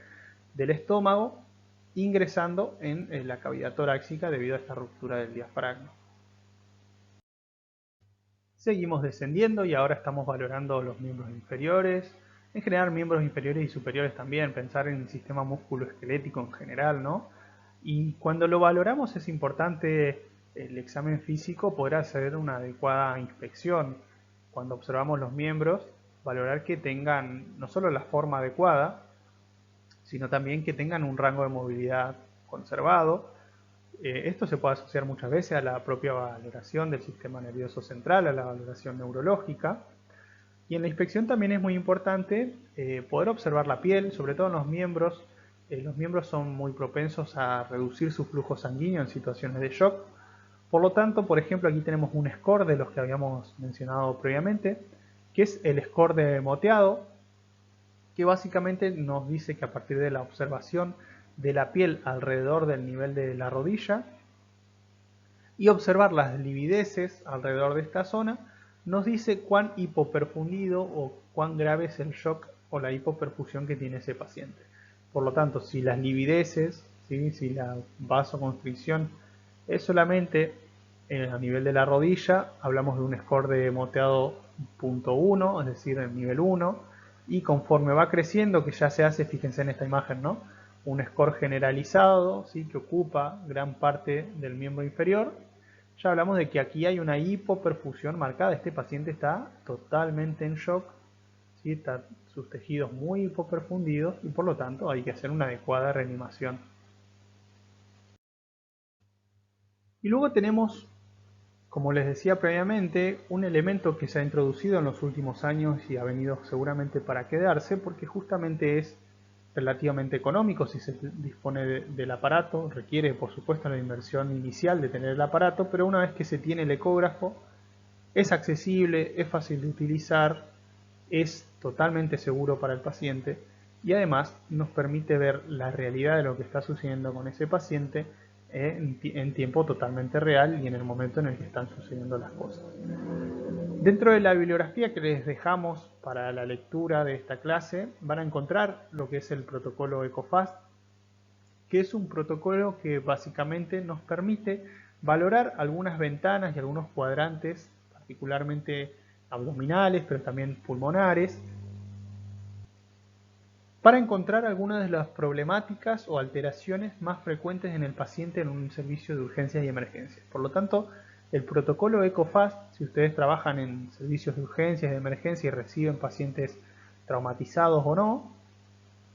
del estómago, ingresando en la cavidad torácica debido a esta ruptura del diafragma. Seguimos descendiendo y ahora estamos valorando los miembros inferiores, en general miembros inferiores y superiores también, pensar en el sistema musculoesquelético en general, ¿no? Y cuando lo valoramos es importante el examen físico poder hacer una adecuada inspección. Cuando observamos los miembros, valorar que tengan no solo la forma adecuada, sino también que tengan un rango de movilidad conservado. Esto se puede asociar muchas veces a la propia valoración del sistema nervioso central, a la valoración neurológica. Y en la inspección también es muy importante poder observar la piel, sobre todo en los miembros. Los miembros son muy propensos a reducir su flujo sanguíneo en situaciones de shock. Por lo tanto, por ejemplo, aquí tenemos un score de los que habíamos mencionado previamente, que es el score de moteado, que básicamente nos dice que a partir de la observación de la piel alrededor del nivel de la rodilla y observar las livideces alrededor de esta zona, nos dice cuán hipoperfundido o cuán grave es el shock o la hipoperfusión que tiene ese paciente. Por lo tanto, si las livideces, ¿sí? Si la vasoconstricción es solamente A nivel de la rodilla hablamos de un score de moteado punto 1, es decir, en nivel 1, y conforme va creciendo, que ya se hace, fíjense en esta imagen, ¿no? Un score generalizado, ¿sí? Que ocupa gran parte del miembro inferior. Ya hablamos de que aquí hay una hipoperfusión marcada, este paciente está totalmente en shock, ¿sí? Está sus tejidos muy hipoperfundidos y por lo tanto hay que hacer una adecuada reanimación. Y luego tenemos, como les decía previamente, un elemento que se ha introducido en los últimos años y ha venido seguramente para quedarse, porque justamente es relativamente económico si se dispone del aparato, requiere por supuesto la inversión inicial de tener el aparato, pero una vez que se tiene el ecógrafo, es accesible, es fácil de utilizar, es totalmente seguro para el paciente y además nos permite ver la realidad de lo que está sucediendo con ese paciente en tiempo totalmente real y en el momento en el que están sucediendo las cosas. Dentro de la bibliografía que les dejamos para la lectura de esta clase van a encontrar lo que es el protocolo EcoFast, que es un protocolo que básicamente nos permite valorar algunas ventanas y algunos cuadrantes, particularmente abdominales, pero también pulmonares, para encontrar algunas de las problemáticas o alteraciones más frecuentes en el paciente en un servicio de urgencias y emergencias. Por lo tanto, el protocolo EcoFast, si ustedes trabajan en servicios de urgencias y de emergencia y reciben pacientes traumatizados o no,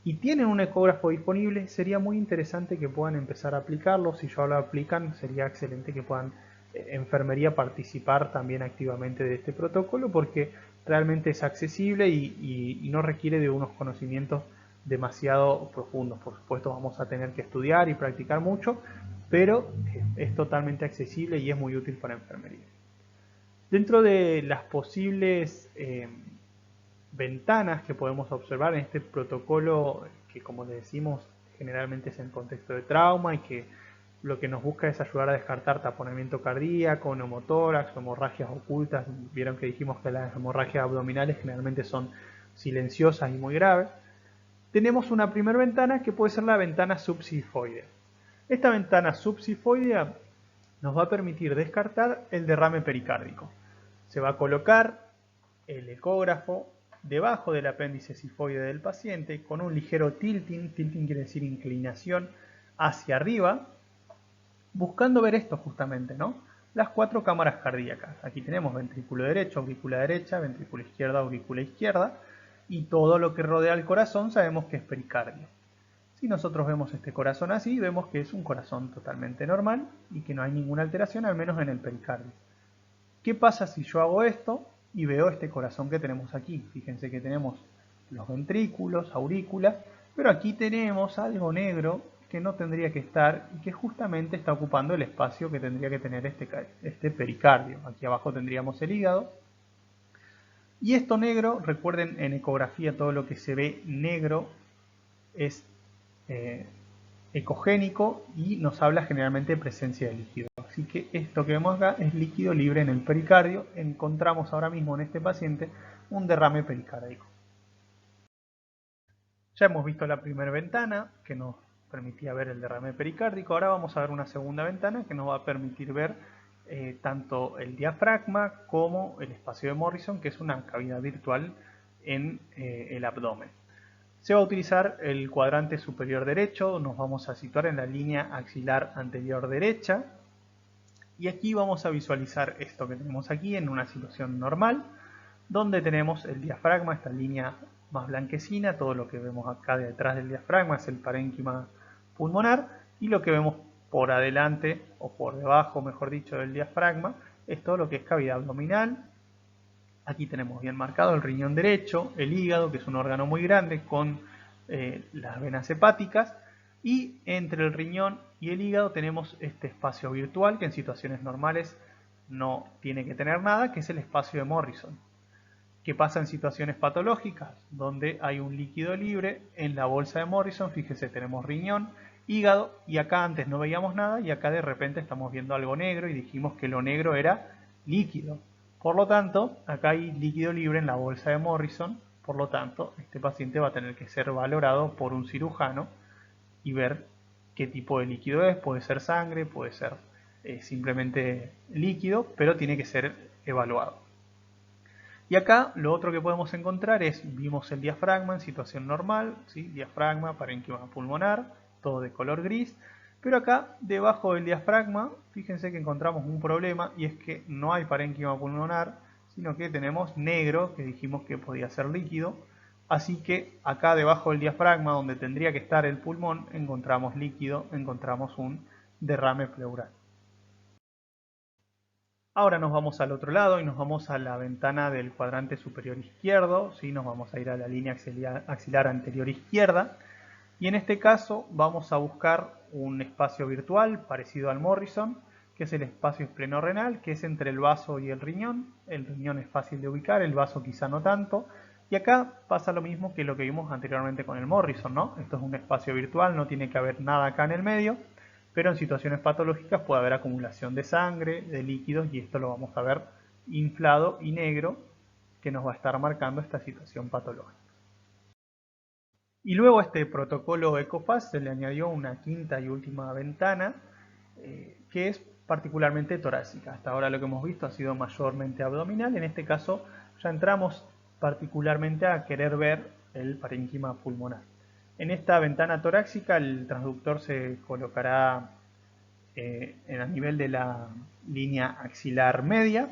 y tienen un ecógrafo disponible, sería muy interesante que puedan empezar a aplicarlo. Si ya lo aplican, sería excelente que puedan enfermería participar también activamente de este protocolo, porque realmente es accesible y no requiere de unos conocimientos demasiado profundos. Por supuesto vamos a tener que estudiar y practicar mucho, pero es totalmente accesible y es muy útil para enfermería. Dentro de las posibles ventanas que podemos observar en este protocolo, que como les decimos generalmente es en contexto de trauma y que lo que nos busca es ayudar a descartar taponamiento cardíaco, neumotórax, hemorragias ocultas. Vieron que dijimos que las hemorragias abdominales generalmente son silenciosas y muy graves. Tenemos una primera ventana que puede ser la ventana subsifoidea. Esta ventana subsifoidea nos va a permitir descartar el derrame pericárdico. Se va a colocar el ecógrafo debajo del apéndice sifoide del paciente con un ligero tilting quiere decir inclinación hacia arriba, buscando ver esto justamente, ¿no? Las 4 cámaras cardíacas. Aquí tenemos ventrículo derecho, aurícula derecha, ventrículo izquierda, aurícula izquierda, y todo lo que rodea al corazón sabemos que es pericardio. Si nosotros vemos este corazón así, vemos que es un corazón totalmente normal y que no hay ninguna alteración, al menos en el pericardio. ¿Qué pasa si yo hago esto y veo este corazón que tenemos aquí? Fíjense que tenemos los ventrículos, aurículas, pero aquí tenemos algo negro que no tendría que estar y que justamente está ocupando el espacio que tendría que tener este pericardio. Aquí abajo tendríamos el hígado. Y esto negro, recuerden en ecografía todo lo que se ve negro es ecogénico y nos habla generalmente de presencia de líquido. Así que esto que vemos acá es líquido libre en el pericardio. Encontramos ahora mismo en este paciente un derrame pericárdico. Ya hemos visto la primera ventana que nos permitía ver el derrame pericárdico. Ahora vamos a ver una segunda ventana que nos va a permitir ver tanto el diafragma como el espacio de Morrison, que es una cavidad virtual en el abdomen. Se va a utilizar el cuadrante superior derecho, nos vamos a situar en la línea axilar anterior derecha y aquí vamos a visualizar esto que tenemos aquí en una situación normal, donde tenemos el diafragma, esta línea más blanquecina, todo lo que vemos acá detrás del diafragma es el parénquima pulmonar y lo que vemos por adelante o por debajo, mejor dicho, del diafragma es todo lo que es cavidad abdominal. Aquí tenemos bien marcado el riñón derecho, el hígado, que es un órgano muy grande, con las venas hepáticas. Y entre el riñón y el hígado tenemos este espacio virtual, que en situaciones normales no tiene que tener nada, que es el espacio de Morrison. ¿Qué pasa en situaciones patológicas? Donde hay un líquido libre en la bolsa de Morrison. Fíjese, tenemos riñón, hígado, y acá antes no veíamos nada, y acá de repente estamos viendo algo negro, y dijimos que lo negro era líquido. Por lo tanto, acá hay líquido libre en la bolsa de Morrison, por lo tanto, este paciente va a tener que ser valorado por un cirujano y ver qué tipo de líquido es, puede ser sangre, puede ser simplemente líquido, pero tiene que ser evaluado. Y acá lo otro que podemos encontrar es, vimos el diafragma en situación normal, ¿sí? Diafragma, parénquima pulmonar, todo de color gris, pero acá debajo del diafragma, fíjense que encontramos un problema y es que no hay parénquima pulmonar, sino que tenemos negro, que dijimos que podía ser líquido, así que acá debajo del diafragma, donde tendría que estar el pulmón, encontramos líquido, encontramos un derrame pleural. Ahora nos vamos al otro lado y nos vamos a la ventana del cuadrante superior izquierdo, ¿sí? Nos vamos a ir a la línea axilar anterior izquierda y en este caso vamos a buscar un espacio virtual parecido al Morrison, que es el espacio esplenorenal, que es entre el vaso y el riñón. El riñón es fácil de ubicar, el vaso quizá no tanto. Y acá pasa lo mismo que lo que vimos anteriormente con el Morrison, ¿no? Esto es un espacio virtual, no tiene que haber nada acá en el medio. Pero en situaciones patológicas puede haber acumulación de sangre, de líquidos, y esto lo vamos a ver inflado y negro, que nos va a estar marcando esta situación patológica. Y luego a este protocolo ECOFAST se le añadió una quinta y última ventana, que es particularmente torácica. Hasta ahora lo que hemos visto ha sido mayormente abdominal, en este caso ya entramos particularmente a querer ver el parénquima pulmonar. En esta ventana torácica el transductor se colocará a nivel de la línea axilar media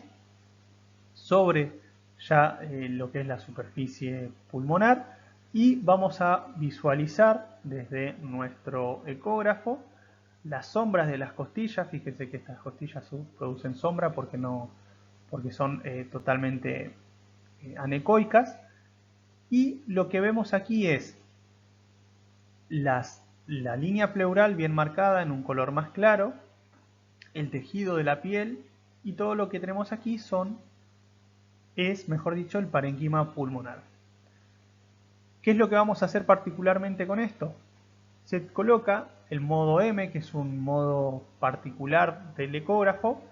sobre ya lo que es la superficie pulmonar y vamos a visualizar desde nuestro ecógrafo las sombras de las costillas. Fíjense que estas costillas producen sombra porque son totalmente anecoicas, y lo que vemos aquí es la línea pleural bien marcada en un color más claro, el tejido de la piel, y todo lo que tenemos aquí es, mejor dicho, el parénquima pulmonar. ¿Qué es lo que vamos a hacer particularmente con esto? Se coloca el modo M, que es un modo particular del ecógrafo,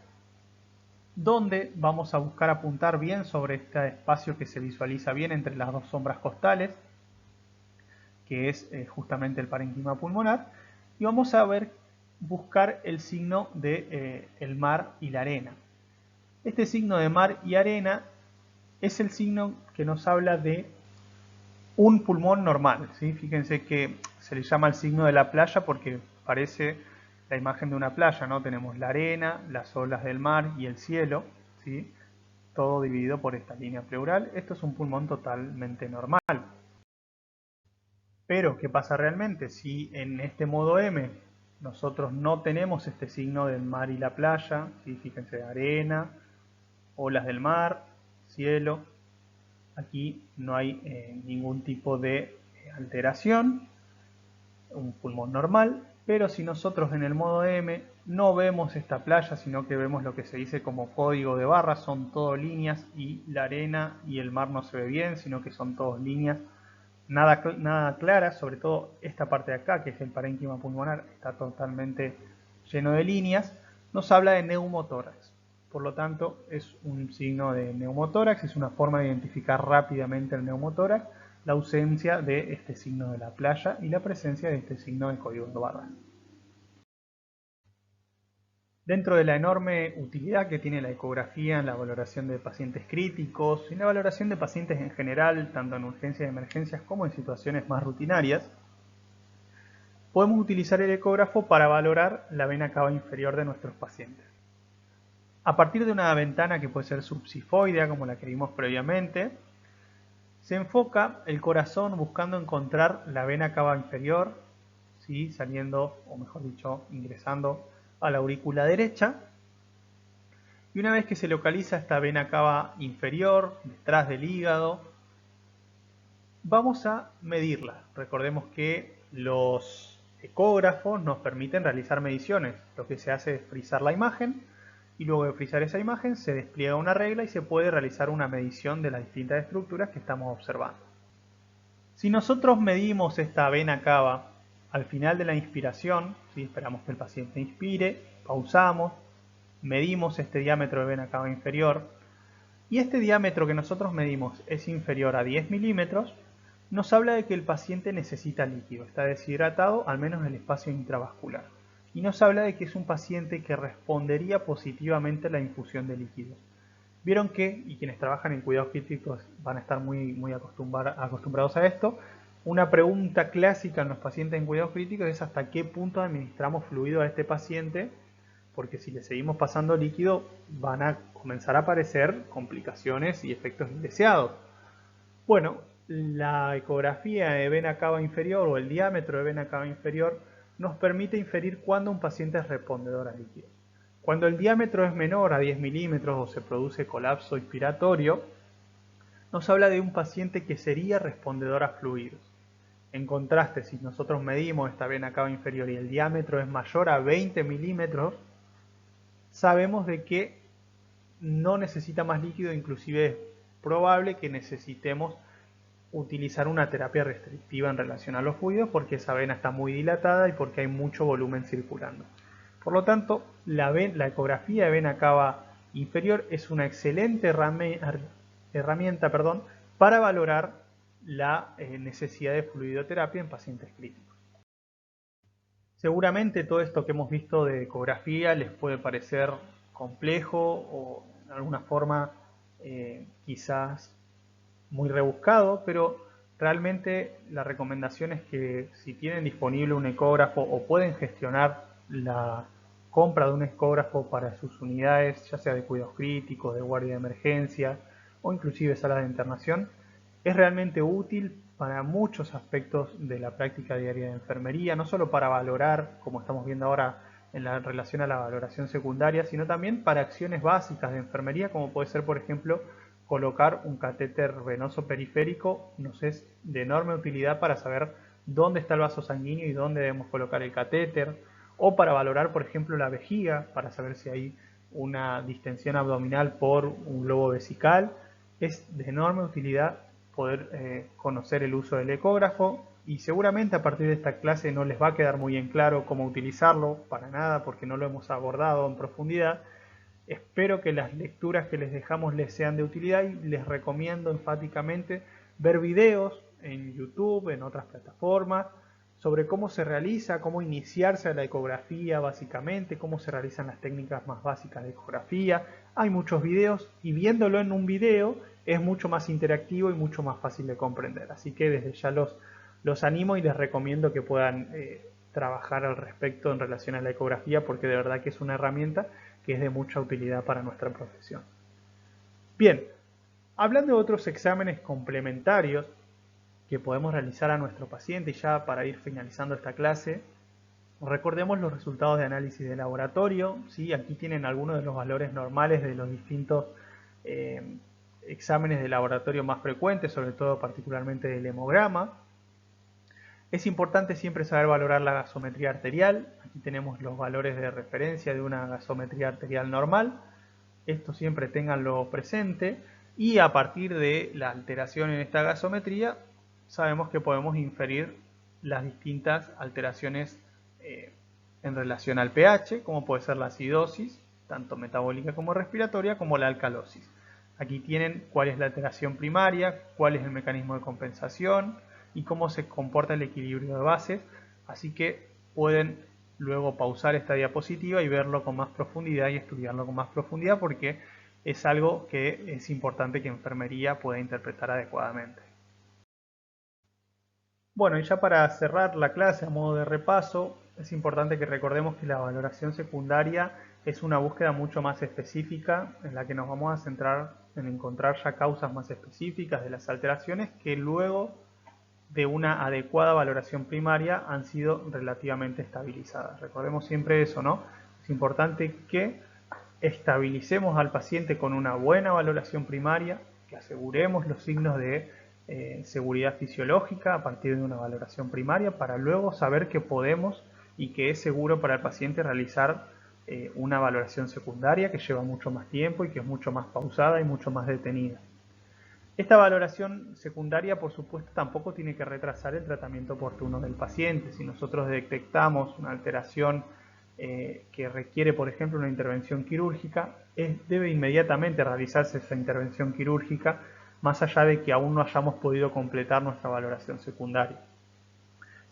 donde vamos a buscar apuntar bien sobre este espacio que se visualiza bien entre las dos sombras costales, que es justamente el parénquima pulmonar, y vamos a buscar el signo de el mar y la arena. Este signo de mar y arena es el signo que nos habla de un pulmón normal, ¿sí? Fíjense que se le llama el signo de la playa porque parece la imagen de una playa, ¿no? Tenemos la arena, las olas del mar y el cielo, ¿sí? Todo dividido por esta línea pleural. Esto es un pulmón totalmente normal. Pero, ¿qué pasa realmente? Si en este modo M nosotros no tenemos este signo del mar y la playa, ¿sí? Fíjense, arena, olas del mar, cielo, aquí no hay ningún tipo de alteración, un pulmón normal, pero si nosotros en el modo M no vemos esta playa, sino que vemos lo que se dice como código de barras, son todo líneas y la arena y el mar no se ve bien, sino que son todos líneas, nada claras, sobre todo esta parte de acá, que es el parénquima pulmonar, está totalmente lleno de líneas, nos habla de neumotórax. Por lo tanto, es un signo de neumotórax, es una forma de identificar rápidamente el neumotórax, la ausencia de este signo de la playa y la presencia de este signo de código de barras. Dentro de la enorme utilidad que tiene la ecografía en la valoración de pacientes críticos y en la valoración de pacientes en general, tanto en urgencias y emergencias como en situaciones más rutinarias, podemos utilizar el ecógrafo para valorar la vena cava inferior de nuestros pacientes. A partir de una ventana que puede ser subsifoidea, como la que vimos previamente, se enfoca el corazón buscando encontrar la vena cava inferior, ¿sí? Saliendo, o mejor dicho, ingresando a la aurícula derecha. Y una vez que se localiza esta vena cava inferior, detrás del hígado, vamos a medirla. Recordemos que los ecógrafos nos permiten realizar mediciones. Lo que se hace es frizar la imagen, y luego de frizar esa imagen se despliega una regla y se puede realizar una medición de las distintas estructuras que estamos observando. Si nosotros medimos esta vena cava al final de la inspiración, ¿sí? Esperamos que el paciente inspire, pausamos, medimos este diámetro de vena cava inferior, y este diámetro que nosotros medimos es inferior a 10 milímetros, nos habla de que el paciente necesita líquido, está deshidratado, al menos en el espacio intravascular. y nos habla de que es un paciente que respondería positivamente a la infusión de líquidos. Vieron que, y quienes trabajan en cuidados críticos van a estar muy acostumbrados a esto, una pregunta clásica en los pacientes en cuidados críticos es hasta qué punto administramos fluido a este paciente, porque si le seguimos pasando líquido van a comenzar a aparecer complicaciones y efectos indeseados. Bueno, la ecografía de vena cava inferior o el diámetro de vena cava inferior nos permite inferir cuándo un paciente es respondedor a líquidos. Cuando el diámetro es menor a 10 milímetros o se produce colapso inspiratorio, nos habla de un paciente que sería respondedor a fluidos. En contraste, si nosotros medimos esta vena cava inferior y el diámetro es mayor a 20 milímetros, sabemos de que no necesita más líquido, inclusive es probable que necesitemos utilizar una terapia restrictiva en relación a los fluidos porque esa vena está muy dilatada y porque hay mucho volumen circulando. Por lo tanto, la ecografía de vena cava inferior es una excelente herramienta para valorar la necesidad de fluidoterapia en pacientes críticos. Seguramente todo esto que hemos visto de ecografía les puede parecer complejo o de alguna forma quizás muy rebuscado, pero realmente la recomendación es que si tienen disponible un ecógrafo o pueden gestionar la compra de un ecógrafo para sus unidades, ya sea de cuidados críticos, de guardia de emergencia o inclusive salas de internación, es realmente útil para muchos aspectos de la práctica diaria de enfermería, no solo para valorar, como estamos viendo ahora en la relación a la valoración secundaria, sino también para acciones básicas de enfermería, como puede ser, por ejemplo, colocar un catéter venoso periférico. Nos es de enorme utilidad para saber dónde está el vaso sanguíneo y dónde debemos colocar el catéter, o para valorar, por ejemplo, la vejiga, para saber si hay una distensión abdominal por un globo vesical. Es de enorme utilidad poder conocer el uso del ecógrafo, y seguramente a partir de esta clase no les va a quedar muy en claro cómo utilizarlo, para nada, porque no lo hemos abordado en profundidad. Espero que las lecturas que les dejamos les sean de utilidad y les recomiendo enfáticamente ver videos en YouTube, en otras plataformas, sobre cómo se realiza, cómo iniciarse a la ecografía básicamente, cómo se realizan las técnicas más básicas de ecografía. Hay muchos videos y viéndolo en un video es mucho más interactivo y mucho más fácil de comprender. Así que desde ya los animo y les recomiendo que puedan trabajar al respecto en relación a la ecografía, porque de verdad que es una herramienta que es de mucha utilidad para nuestra profesión. Bien, hablando de otros exámenes complementarios que podemos realizar a nuestro paciente, y ya para ir finalizando esta clase, recordemos los resultados de análisis de laboratorio. ¿Sí? Aquí tienen algunos de los valores normales de los distintos exámenes de laboratorio más frecuentes, sobre todo particularmente del hemograma. Es importante siempre saber valorar la gasometría arterial. Aquí tenemos los valores de referencia de una gasometría arterial normal. Esto siempre ténganlo presente. Y a partir de la alteración en esta gasometría, sabemos que podemos inferir las distintas alteraciones en relación al pH, como puede ser la acidosis, tanto metabólica como respiratoria, como la alcalosis. Aquí tienen cuál es la alteración primaria, cuál es el mecanismo de compensación y cómo se comporta el equilibrio de bases, así que pueden luego pausar esta diapositiva y verlo con más profundidad y estudiarlo con más profundidad, porque es algo que es importante que enfermería pueda interpretar adecuadamente. Bueno, y ya para cerrar la clase a modo de repaso, es importante que recordemos que la valoración secundaria es una búsqueda mucho más específica en la que nos vamos a centrar en encontrar ya causas más específicas de las alteraciones que luego de una adecuada valoración primaria han sido relativamente estabilizadas. Recordemos siempre eso, ¿no? Es importante que estabilicemos al paciente con una buena valoración primaria, que aseguremos los signos de seguridad fisiológica a partir de una valoración primaria, para luego saber que podemos y que es seguro para el paciente realizar una valoración secundaria que lleva mucho más tiempo y que es mucho más pausada y mucho más detenida. Esta valoración secundaria, por supuesto, tampoco tiene que retrasar el tratamiento oportuno del paciente. Si nosotros detectamos una alteración que requiere, por ejemplo, una intervención quirúrgica, debe inmediatamente realizarse esa intervención quirúrgica, más allá de que aún no hayamos podido completar nuestra valoración secundaria.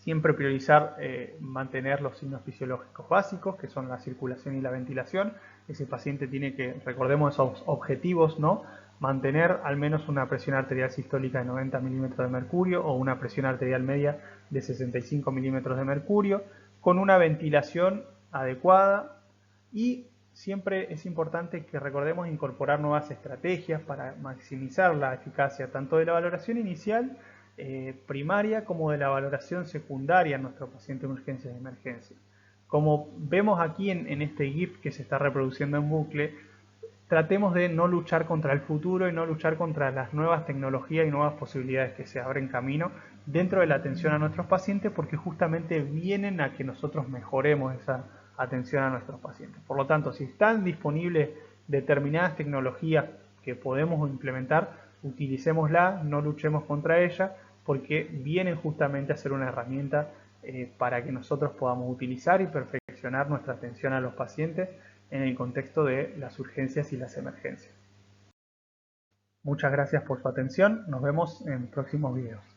Siempre priorizar mantener los signos fisiológicos básicos, que son la circulación y la ventilación. Ese paciente tiene que, recordemos esos objetivos, ¿no? Mantener al menos una presión arterial sistólica de 90 milímetros de mercurio o una presión arterial media de 65 milímetros de mercurio, con una ventilación adecuada, y siempre es importante que recordemos incorporar nuevas estrategias para maximizar la eficacia tanto de la valoración inicial primaria como de la valoración secundaria en nuestro paciente en urgencias de emergencia. Como vemos aquí en este GIF que se está reproduciendo en bucle, tratemos de no luchar contra el futuro y no luchar contra las nuevas tecnologías y nuevas posibilidades que se abren camino dentro de la atención a nuestros pacientes, porque justamente vienen a que nosotros mejoremos esa atención a nuestros pacientes. Por lo tanto, si están disponibles determinadas tecnologías que podemos implementar, utilicémosla, no luchemos contra ella, porque vienen justamente a ser una herramienta para que nosotros podamos utilizar y perfeccionar nuestra atención a los pacientes en el contexto de las urgencias y las emergencias. Muchas gracias por su atención, nos vemos en próximos videos.